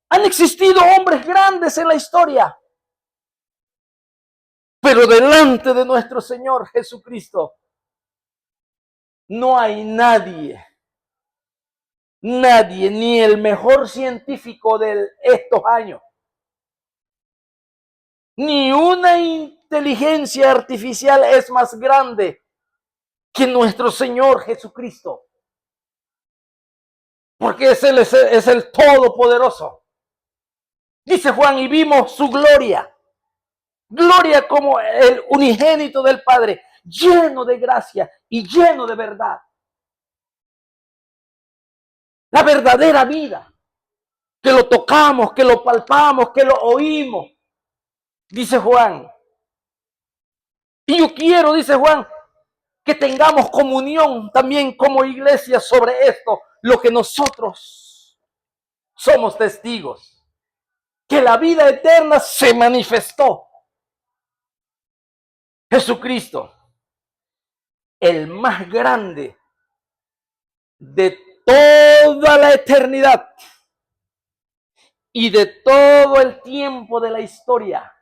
Han existido hombres grandes en la historia, pero delante de nuestro Señor Jesucristo no hay nadie, ni el mejor científico de estos años, ni una inteligencia artificial es más grande que nuestro Señor Jesucristo, porque es el Todopoderoso. Dice Juan, y vimos su gloria como el unigénito del Padre, lleno de gracia y lleno de verdad. La verdadera vida, que lo tocamos, que lo palpamos, que lo oímos, dice Juan. Y yo quiero, dice Juan, que tengamos comunión también como iglesia sobre esto, lo que nosotros somos testigos, que la vida eterna se manifestó. Jesucristo, el más grande de toda la eternidad y de todo el tiempo de la historia,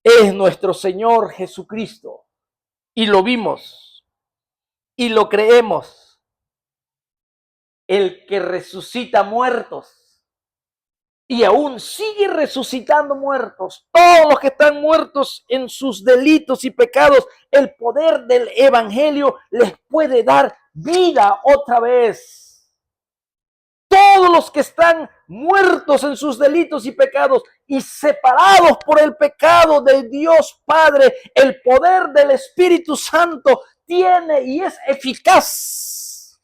es nuestro Señor Jesucristo. Y lo vimos y lo creemos, el que resucita muertos y aún sigue resucitando muertos. Todos los que están muertos en sus delitos y pecados, el poder del evangelio les puede dar vida otra vez. Todos los que están muertos en sus delitos y pecados y separados por el pecado de Dios Padre, el poder del Espíritu Santo tiene y es eficaz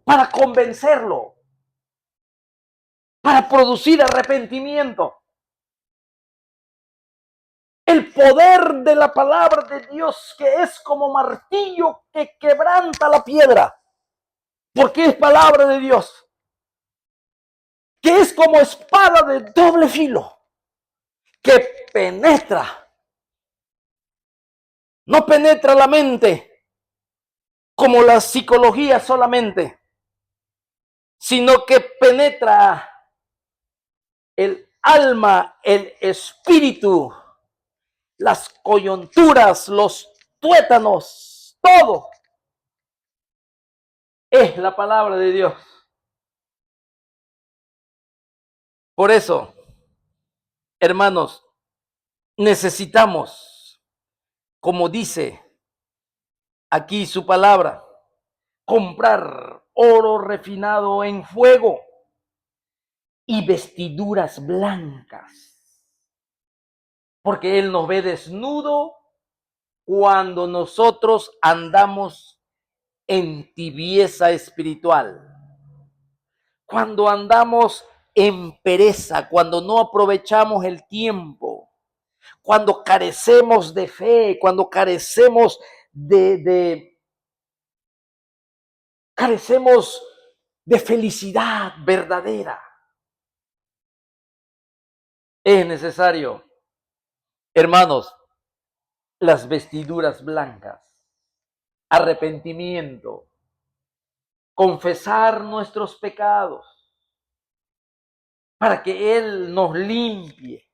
para convencerlo, para producir arrepentimiento. El poder de la palabra de Dios, que es como martillo que quebranta la piedra, porque es palabra de Dios, que es como espada de doble filo, que penetra, no penetra la mente como la psicología solamente, sino que penetra el alma, el espíritu, las coyunturas, los tuétanos, todo es la palabra de Dios. Por eso, hermanos, necesitamos, como dice aquí su palabra, comprar oro refinado en fuego y vestiduras blancas, porque Él nos ve desnudo cuando nosotros andamos en tibieza espiritual, cuando andamos en pereza, cuando no aprovechamos el tiempo, cuando carecemos de fe, cuando carecemos carecemos de felicidad verdadera. Es necesario, hermanos, las vestiduras blancas, arrepentimiento, confesar nuestros pecados para que Él nos limpie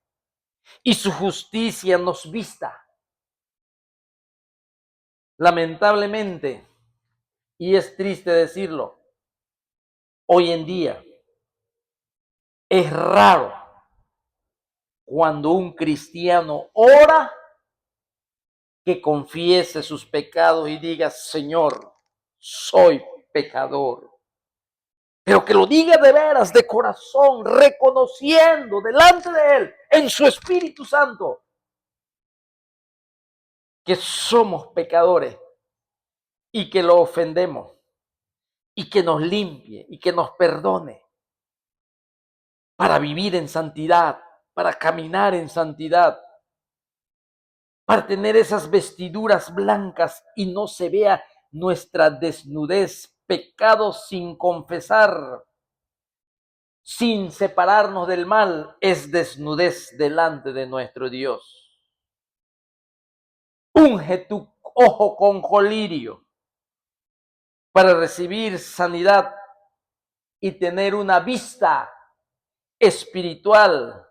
y su justicia nos vista. Lamentablemente, y es triste decirlo, hoy en día es raro cuando un cristiano ora que confiese sus pecados y diga: Señor, soy pecador. Pero que lo diga de veras, de corazón, reconociendo delante de Él, en su Espíritu Santo, que somos pecadores y que lo ofendemos y que nos limpie y que nos perdone para vivir en santidad, para caminar en santidad, para tener esas vestiduras blancas y no se vea nuestra desnudez, pecados sin confesar, sin separarnos del mal, es desnudez delante de nuestro Dios. Unge tu ojo con colirio para recibir sanidad y tener una vista espiritual,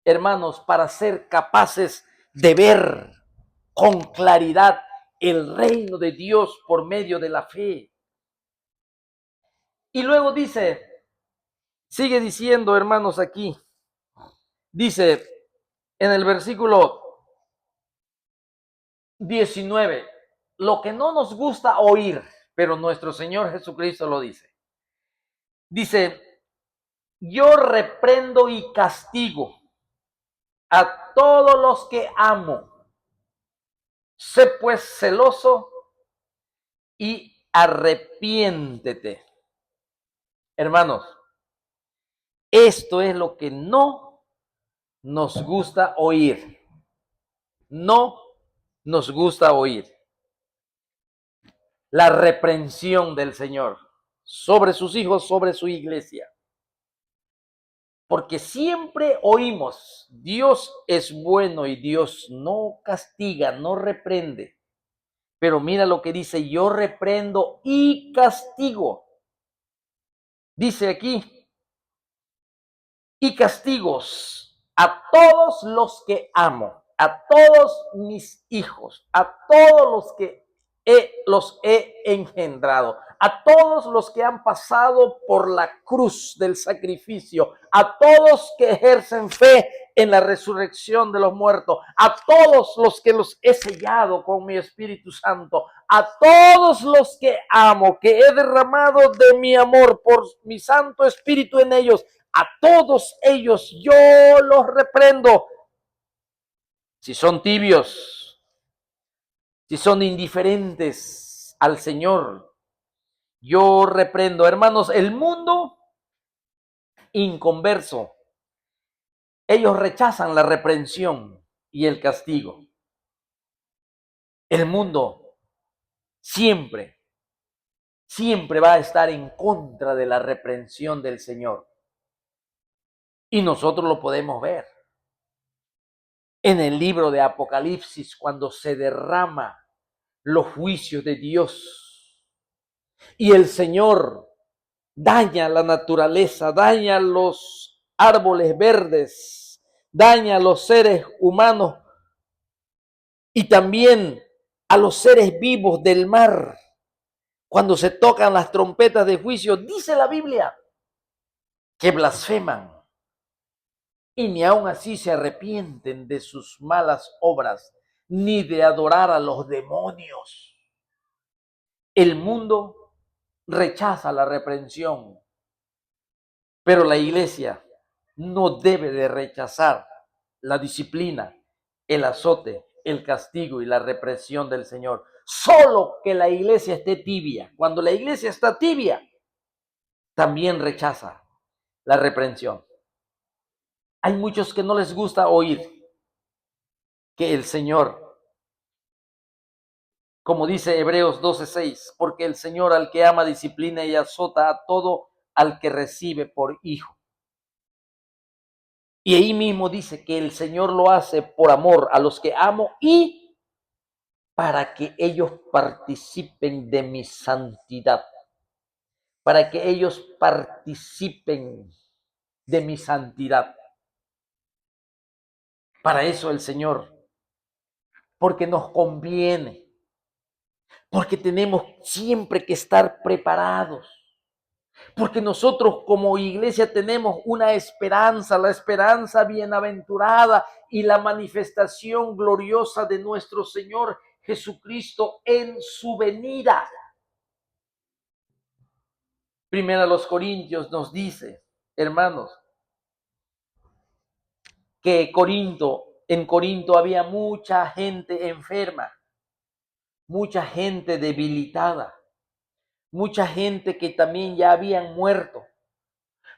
hermanos, para ser capaces de ver con claridad el reino de Dios por medio de la fe. Y luego dice, sigue diciendo, hermanos, aquí, dice en el versículo 19, lo que no nos gusta oír, pero nuestro Señor Jesucristo lo dice. Dice, yo reprendo y castigo a todos los que amo. Sé pues celoso y arrepiéntete. Hermanos, esto es lo que no nos gusta oír. No nos gusta oír la reprensión del Señor sobre sus hijos, sobre su iglesia. Porque siempre oímos, Dios es bueno y Dios no castiga, no reprende. Pero mira lo que dice, yo reprendo y castigo. Dice aquí, y castigos a todos los que amo, a todos mis hijos, a todos los que los he engendrado, a todos los que han pasado por la cruz del sacrificio, a todos que ejercen fe en la resurrección de los muertos, a todos los que los he sellado con mi Espíritu Santo, a todos los que amo, que he derramado de mi amor por mi Santo Espíritu en ellos, a todos ellos yo los reprendo. Si son tibios, si son indiferentes al Señor, yo reprendo. Hermanos, el mundo inconverso, ellos rechazan la reprensión y el castigo. El mundo siempre, siempre va a estar en contra de la reprensión del Señor. Y nosotros lo podemos ver en el libro de Apocalipsis, cuando se derrama los juicios de Dios y el Señor daña la naturaleza, daña los árboles verdes, daña a los seres humanos y también a los seres vivos del mar. Cuando se tocan las trompetas de juicio, dice la Biblia que blasfeman y ni aun así se arrepienten de sus malas obras, ni de adorar a los demonios. El mundo rechaza la reprensión, pero la iglesia no debe de rechazar la disciplina, el azote, el castigo y la represión del Señor. Solo que la iglesia esté tibia. Cuando la iglesia está tibia, también rechaza la reprensión. Hay muchos que no les gusta oír que el Señor, como dice Hebreos 12:6, porque el Señor al que ama disciplina y azota a todo al que recibe por hijo. Y ahí mismo dice que el Señor lo hace por amor a los que amo y para que ellos participen de mi santidad. Para que ellos participen de mi santidad. Para eso el Señor, porque nos conviene, porque tenemos siempre que estar preparados. Porque nosotros como iglesia tenemos una esperanza, la esperanza bienaventurada y la manifestación gloriosa de nuestro Señor Jesucristo en su venida. Primera los Corintios nos dice, hermanos, que en Corinto había mucha gente enferma, mucha gente debilitada, mucha gente que también ya habían muerto,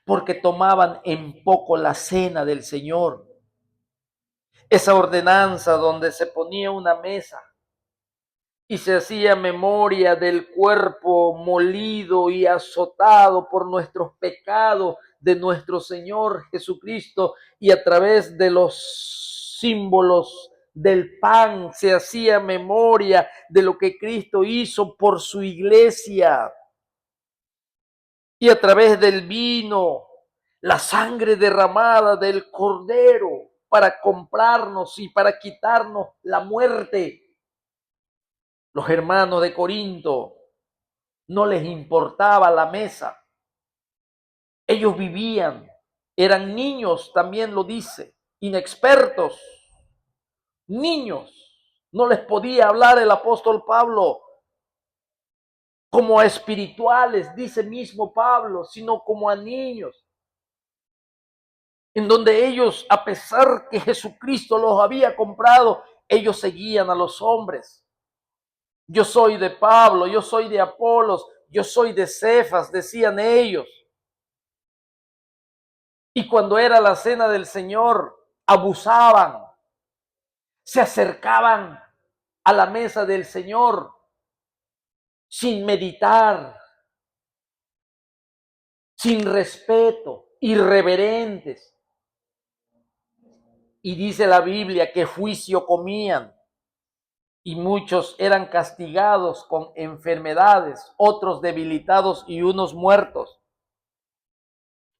porque tomaban en poco la cena del Señor. Esa ordenanza donde se ponía una mesa y se hacía memoria del cuerpo molido y azotado por nuestros pecados de nuestro Señor Jesucristo, y a través de los símbolos del pan se hacía memoria de lo que Cristo hizo por su iglesia, y a través del vino, la sangre derramada del Cordero para comprarnos y para quitarnos la muerte. Los hermanos de Corinto no les importaba la mesa. Ellos vivían, eran niños, también lo dice, inexpertos, niños. No les podía hablar el apóstol Pablo como a espirituales, dice mismo Pablo, sino como a niños. En donde ellos, a pesar que Jesucristo los había comprado, ellos seguían a los hombres. Yo soy de Pablo, yo soy de Apolos, yo soy de Cefas, decían ellos. Y cuando era la cena del Señor, abusaban, se acercaban a la mesa del Señor sin meditar, sin respeto, irreverentes. Y dice la Biblia que juicio comían y muchos eran castigados con enfermedades, otros debilitados y unos muertos.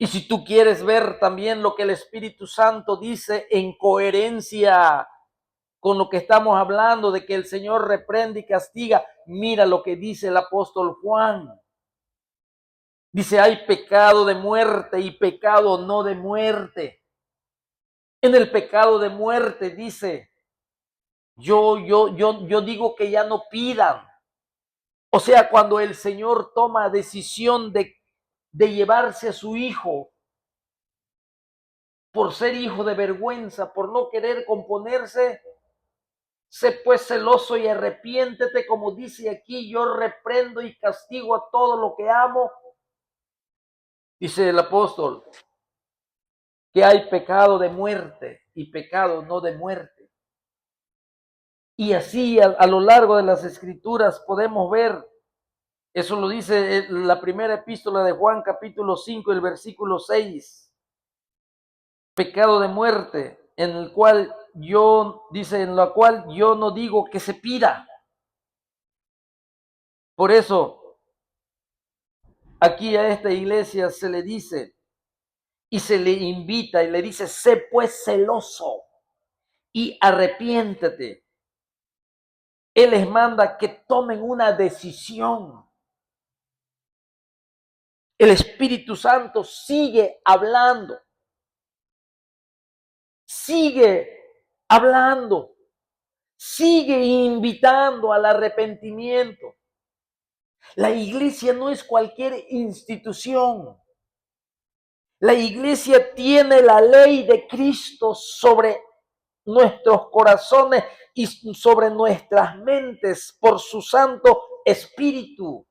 Y si tú quieres ver también lo que el Espíritu Santo dice en coherencia con lo que estamos hablando de que el Señor reprende y castiga, mira lo que dice el apóstol Juan. Dice, hay pecado de muerte y pecado no de muerte. En el pecado de muerte dice, yo digo que ya no pidan. O sea, cuando el Señor toma decisión de llevarse a su hijo por ser hijo de vergüenza, por no querer componerse, sé pues celoso y arrepiéntete, como dice aquí, yo reprendo y castigo a todo lo que amo. Dice el apóstol, que hay pecado de muerte y pecado no de muerte. Y así a lo largo de las escrituras podemos ver, eso lo dice la primera epístola de Juan capítulo 5, el versículo 6, pecado de muerte, en el cual dice, en la cual yo no digo que se pida. Por eso, aquí a esta iglesia se le dice y se le invita y le dice, sé pues celoso y arrepiéntete. Él les manda que tomen una decisión. El Espíritu Santo sigue hablando, sigue hablando, sigue invitando al arrepentimiento. La iglesia no es cualquier institución. La iglesia tiene la ley de Cristo sobre nuestros corazones y sobre nuestras mentes por su Santo Espíritu.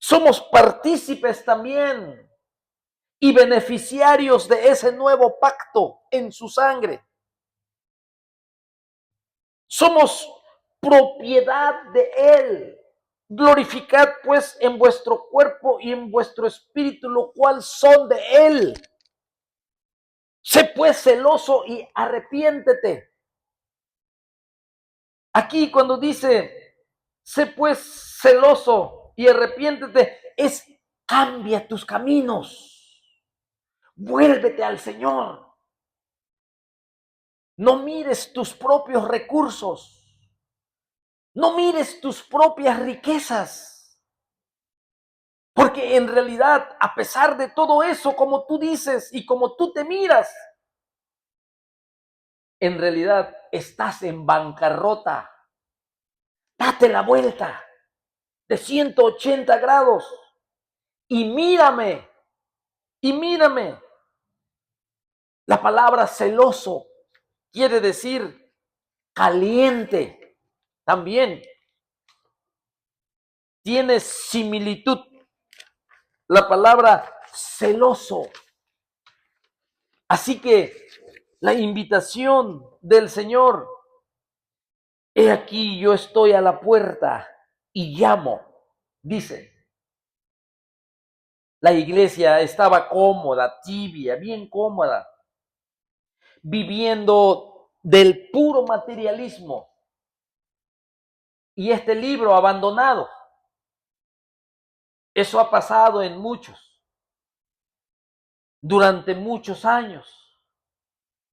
Somos partícipes también y beneficiarios de ese nuevo pacto en su sangre. Somos propiedad de Él. Glorificad pues en vuestro cuerpo y en vuestro espíritu, lo cual son de Él. Sé pues celoso y arrepiéntete. Aquí cuando dice, sé pues celoso y arrepiéntete, es cambia tus caminos. Vuélvete al Señor. No mires tus propios recursos. No mires tus propias riquezas. Porque en realidad, a pesar de todo eso, como tú dices y como tú te miras, en realidad estás en bancarrota. Date la vuelta de 180 grados y mírame, y mírame. La palabra celoso quiere decir caliente. También tiene similitud la palabra celoso. Así que la invitación del Señor, he aquí yo estoy a la puerta y llamo, dice. La iglesia estaba cómoda, tibia, bien cómoda, viviendo del puro materialismo. Y este libro abandonado, eso ha pasado en muchos, durante muchos años.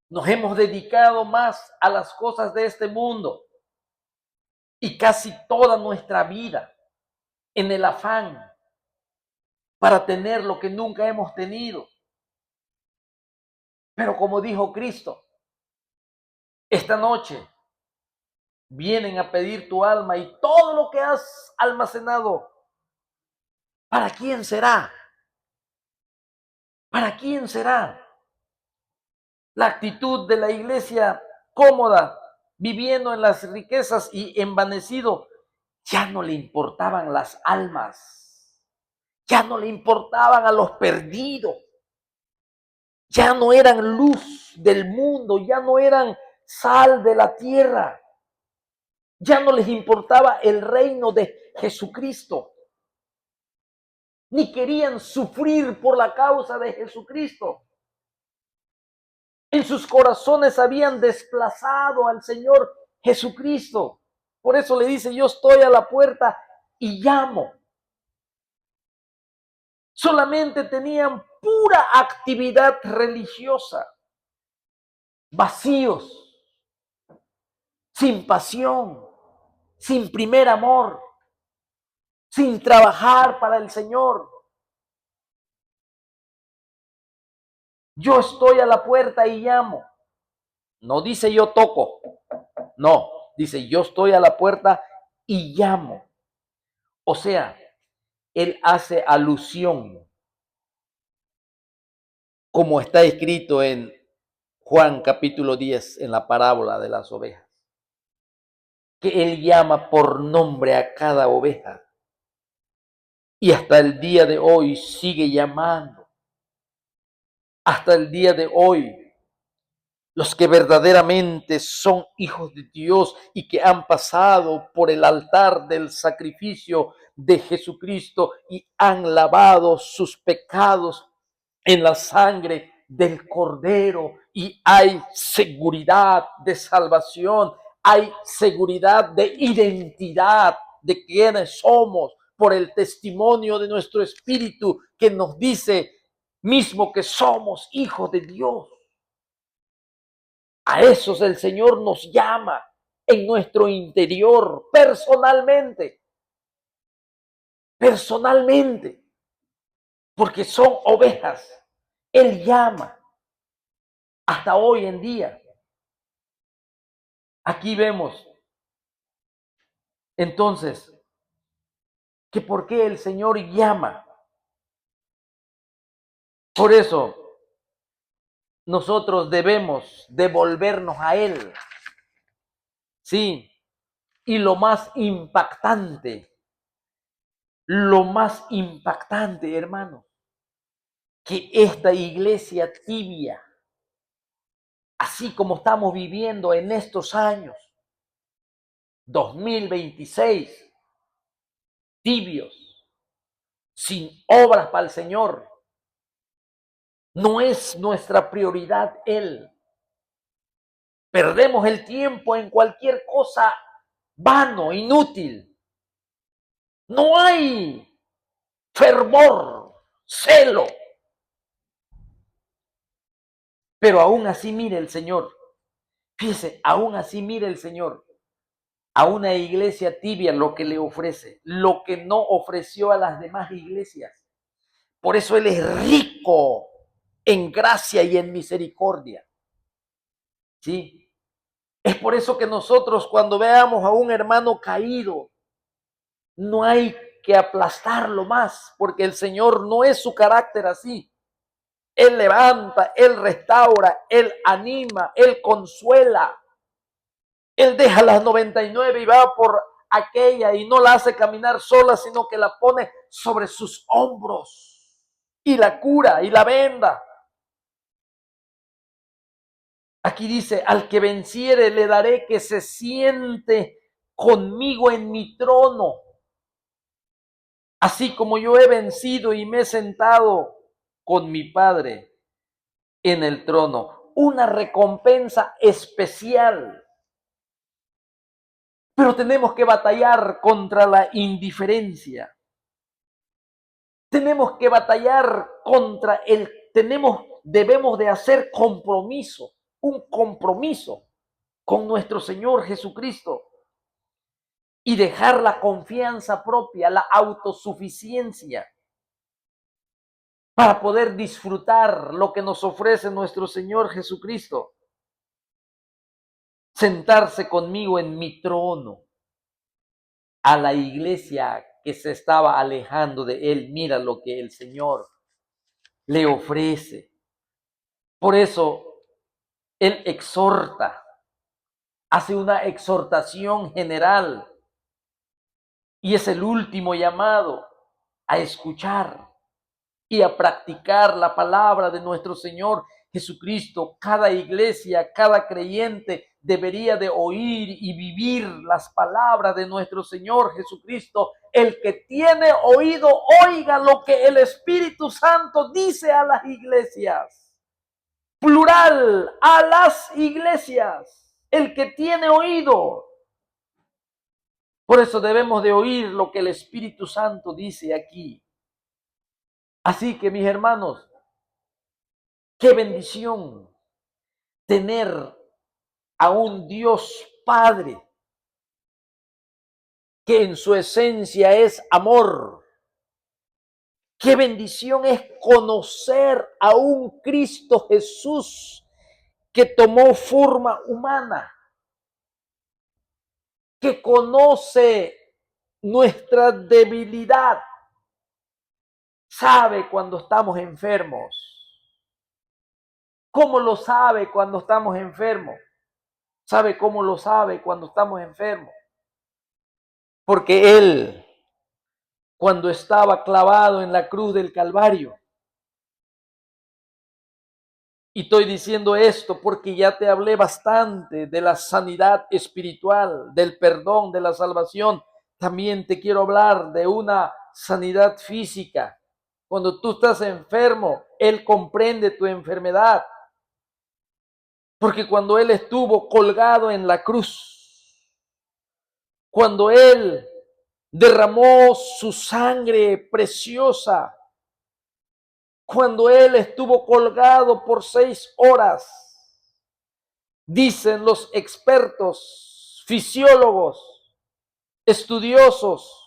Nos hemos dedicado más a las cosas de este mundo y casi toda nuestra vida en el afán para tener lo que nunca hemos tenido. Pero como dijo Cristo, esta noche vienen a pedir tu alma y todo lo que has almacenado, ¿para quién será? ¿Para quién será? La actitud de la iglesia cómoda, viviendo en las riquezas y envanecido, ya no le importaban las almas, ya no le importaban a los perdidos, ya no eran luz del mundo, ya no eran sal de la tierra, ya no les importaba el reino de Jesucristo, ni querían sufrir por la causa de Jesucristo. En sus corazones habían desplazado al Señor Jesucristo. Por eso le dice, yo estoy a la puerta y llamo. Solamente tenían pura actividad religiosa, vacíos, sin pasión, sin primer amor, sin trabajar para el Señor. Yo estoy a la puerta y llamo. No dice yo toco, no, dice yo estoy a la puerta y llamo. O sea, él hace alusión, como está escrito en Juan capítulo 10, en la parábola de las ovejas, que él llama por nombre a cada oveja. Y hasta el día de hoy sigue llamando. Hasta el día de hoy, los que verdaderamente son hijos de Dios y que han pasado por el altar del sacrificio de Jesucristo y han lavado sus pecados en la sangre del Cordero, y hay seguridad de salvación, hay seguridad de identidad de quiénes somos por el testimonio de nuestro espíritu que nos dice mismo que somos hijos de Dios. A esos el Señor nos llama en nuestro interior, personalmente, porque son ovejas. Él llama hasta hoy en día. Aquí vemos entonces que por qué el Señor llama. Por eso nosotros debemos devolvernos a Él. Sí, y lo más impactante, hermano, que esta iglesia tibia, así como estamos viviendo en estos años, 2026, tibios, sin obras para el Señor, no es nuestra prioridad Él. Perdemos el tiempo en cualquier cosa vano, inútil. No hay fervor, celo. Pero aún así mire el Señor. Fíjese, aún así mire el Señor a una iglesia tibia lo que le ofrece, lo que no ofreció a las demás iglesias. Por eso Él es rico en gracia y en misericordia. ¿Sí? Es por eso que nosotros cuando veamos a un hermano caído, no hay que aplastarlo más, porque el Señor no es su carácter así. Él levanta, Él restaura, Él anima, Él consuela. Él deja las 99 y va por aquella y no la hace caminar sola, sino que la pone sobre sus hombros y la cura y la venda. Aquí dice, al que venciere le daré que se siente conmigo en mi trono, así como yo he vencido y me he sentado con mi Padre en el trono. Una recompensa especial. Pero tenemos que batallar contra la indiferencia. Tenemos que batallar contra debemos de hacer compromiso, un compromiso con nuestro Señor Jesucristo y dejar la confianza propia, la autosuficiencia, para poder disfrutar lo que nos ofrece nuestro Señor Jesucristo. Sentarse conmigo en mi trono. A la iglesia que se estaba alejando de Él, mira lo que el Señor le ofrece. Por eso Él exhorta, hace una exhortación general y es el último llamado a escuchar y a practicar la palabra de nuestro Señor Jesucristo. Cada iglesia, cada creyente debería de oír y vivir las palabras de nuestro Señor Jesucristo. El que tiene oído, oiga lo que el Espíritu Santo dice a las iglesias. Plural, a las iglesias. El que tiene oído. Por eso debemos de oír lo que el Espíritu Santo dice aquí. Así que, mis hermanos, qué bendición tener a un Dios Padre que en su esencia es amor. Qué bendición es conocer a un Cristo Jesús que tomó forma humana, que conoce nuestra debilidad, sabe cuando estamos enfermos. ¿Cómo lo sabe cuando estamos enfermos? ¿Sabe cómo lo sabe cuando estamos enfermos? Porque Él, cuando estaba clavado en la cruz del Calvario, y estoy diciendo esto porque ya te hablé bastante de la sanidad espiritual, del perdón, de la salvación. También te quiero hablar de una sanidad física. Cuando tú estás enfermo, Él comprende tu enfermedad. Porque cuando Él estuvo colgado en la cruz, cuando Él derramó su sangre preciosa, cuando Él estuvo colgado por 6 horas, dicen los expertos, fisiólogos, estudiosos,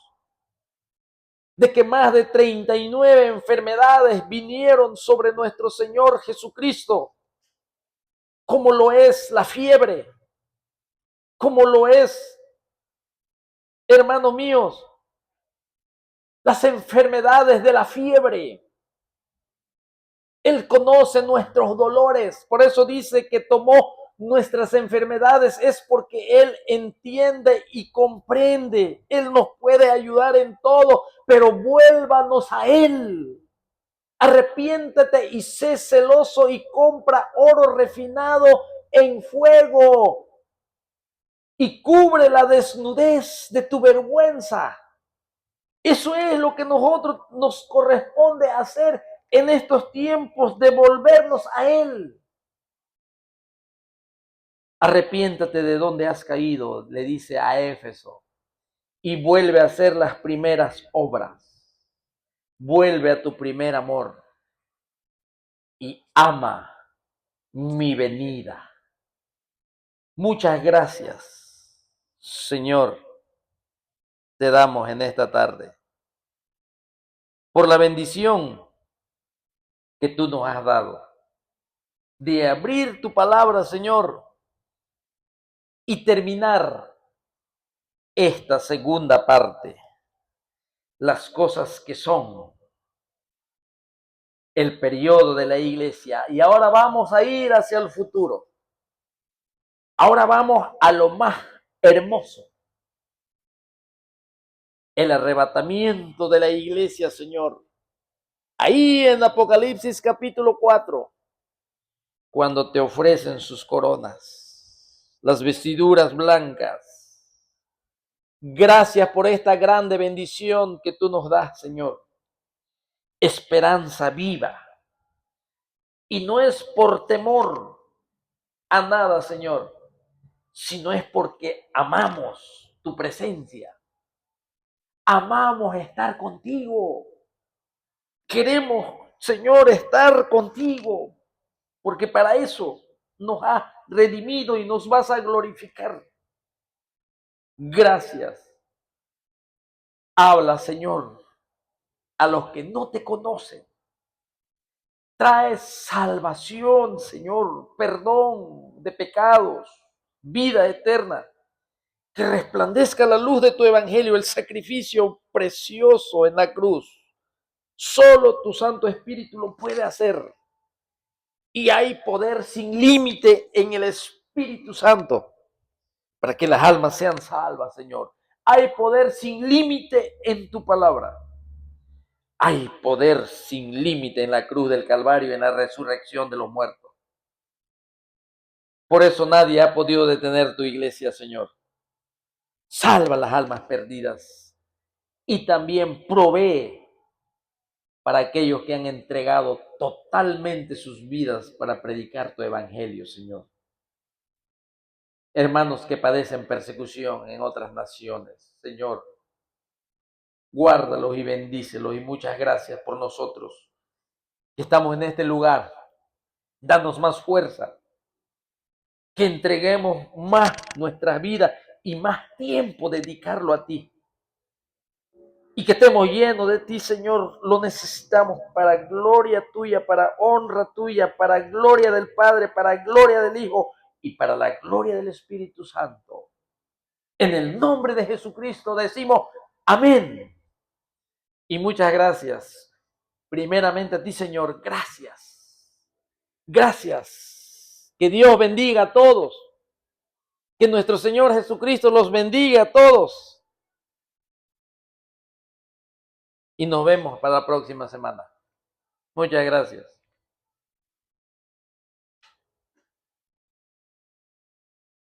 de que más de 39 enfermedades vinieron sobre nuestro Señor Jesucristo, como lo es la fiebre, como lo es, hermanos míos, las enfermedades de la fiebre. Él conoce nuestros dolores, por eso dice que tomó nuestras enfermedades, es porque Él entiende y comprende. Él nos puede ayudar en todo, pero vuélvanos a Él. Arrepiéntete y sé celoso y compra oro refinado en fuego y cubre la desnudez de tu vergüenza. Eso es lo que nosotros nos corresponde hacer en estos tiempos, de volvernos a Él. Arrepiéntate de donde has caído, le dice a Éfeso, y vuelve a hacer las primeras obras. Vuelve a tu primer amor y ama mi venida. Muchas gracias, Señor, te damos en esta tarde por la bendición que tú nos has dado de abrir tu palabra, Señor, y terminar esta segunda parte, las cosas que son el periodo de la iglesia. Y ahora vamos a ir hacia el futuro. Ahora vamos a lo más hermoso, el arrebatamiento de la iglesia, Señor. Ahí en Apocalipsis capítulo 4, cuando te ofrecen sus coronas, las vestiduras blancas. Gracias por esta grande bendición que tú nos das, Señor. Esperanza viva. Y no es por temor a nada, Señor, sino es porque amamos tu presencia. Amamos estar contigo. Queremos, Señor, estar contigo, porque para eso nos has redimido y nos vas a glorificar. Gracias. Habla, Señor, a los que no te conocen. Trae salvación, Señor, perdón de pecados, vida eterna. Que resplandezca la luz de tu evangelio, el sacrificio precioso en la cruz. Solo tu Santo Espíritu lo puede hacer. Y hay poder sin límite en el Espíritu Santo para que las almas sean salvas, Señor. Hay poder sin límite en tu palabra. Hay poder sin límite en la cruz del Calvario y en la resurrección de los muertos. Por eso nadie ha podido detener tu iglesia, Señor. Salva las almas perdidas y también provee para aquellos que han entregado totalmente sus vidas para predicar tu evangelio, Señor. Hermanos que padecen persecución en otras naciones, Señor, guárdalos y bendícelos y muchas gracias por nosotros que estamos en este lugar. Danos más fuerza, que entreguemos más nuestras vidas y más tiempo dedicarlo a ti. Y que estemos llenos de ti, Señor, lo necesitamos para gloria tuya, para honra tuya, para gloria del Padre, para gloria del Hijo y para la gloria del Espíritu Santo. En el nombre de Jesucristo decimos amén. Y muchas gracias. Primeramente a ti, Señor, gracias. Gracias. Que Dios bendiga a todos. Que nuestro Señor Jesucristo los bendiga a todos. Y nos vemos para la próxima semana. Muchas gracias.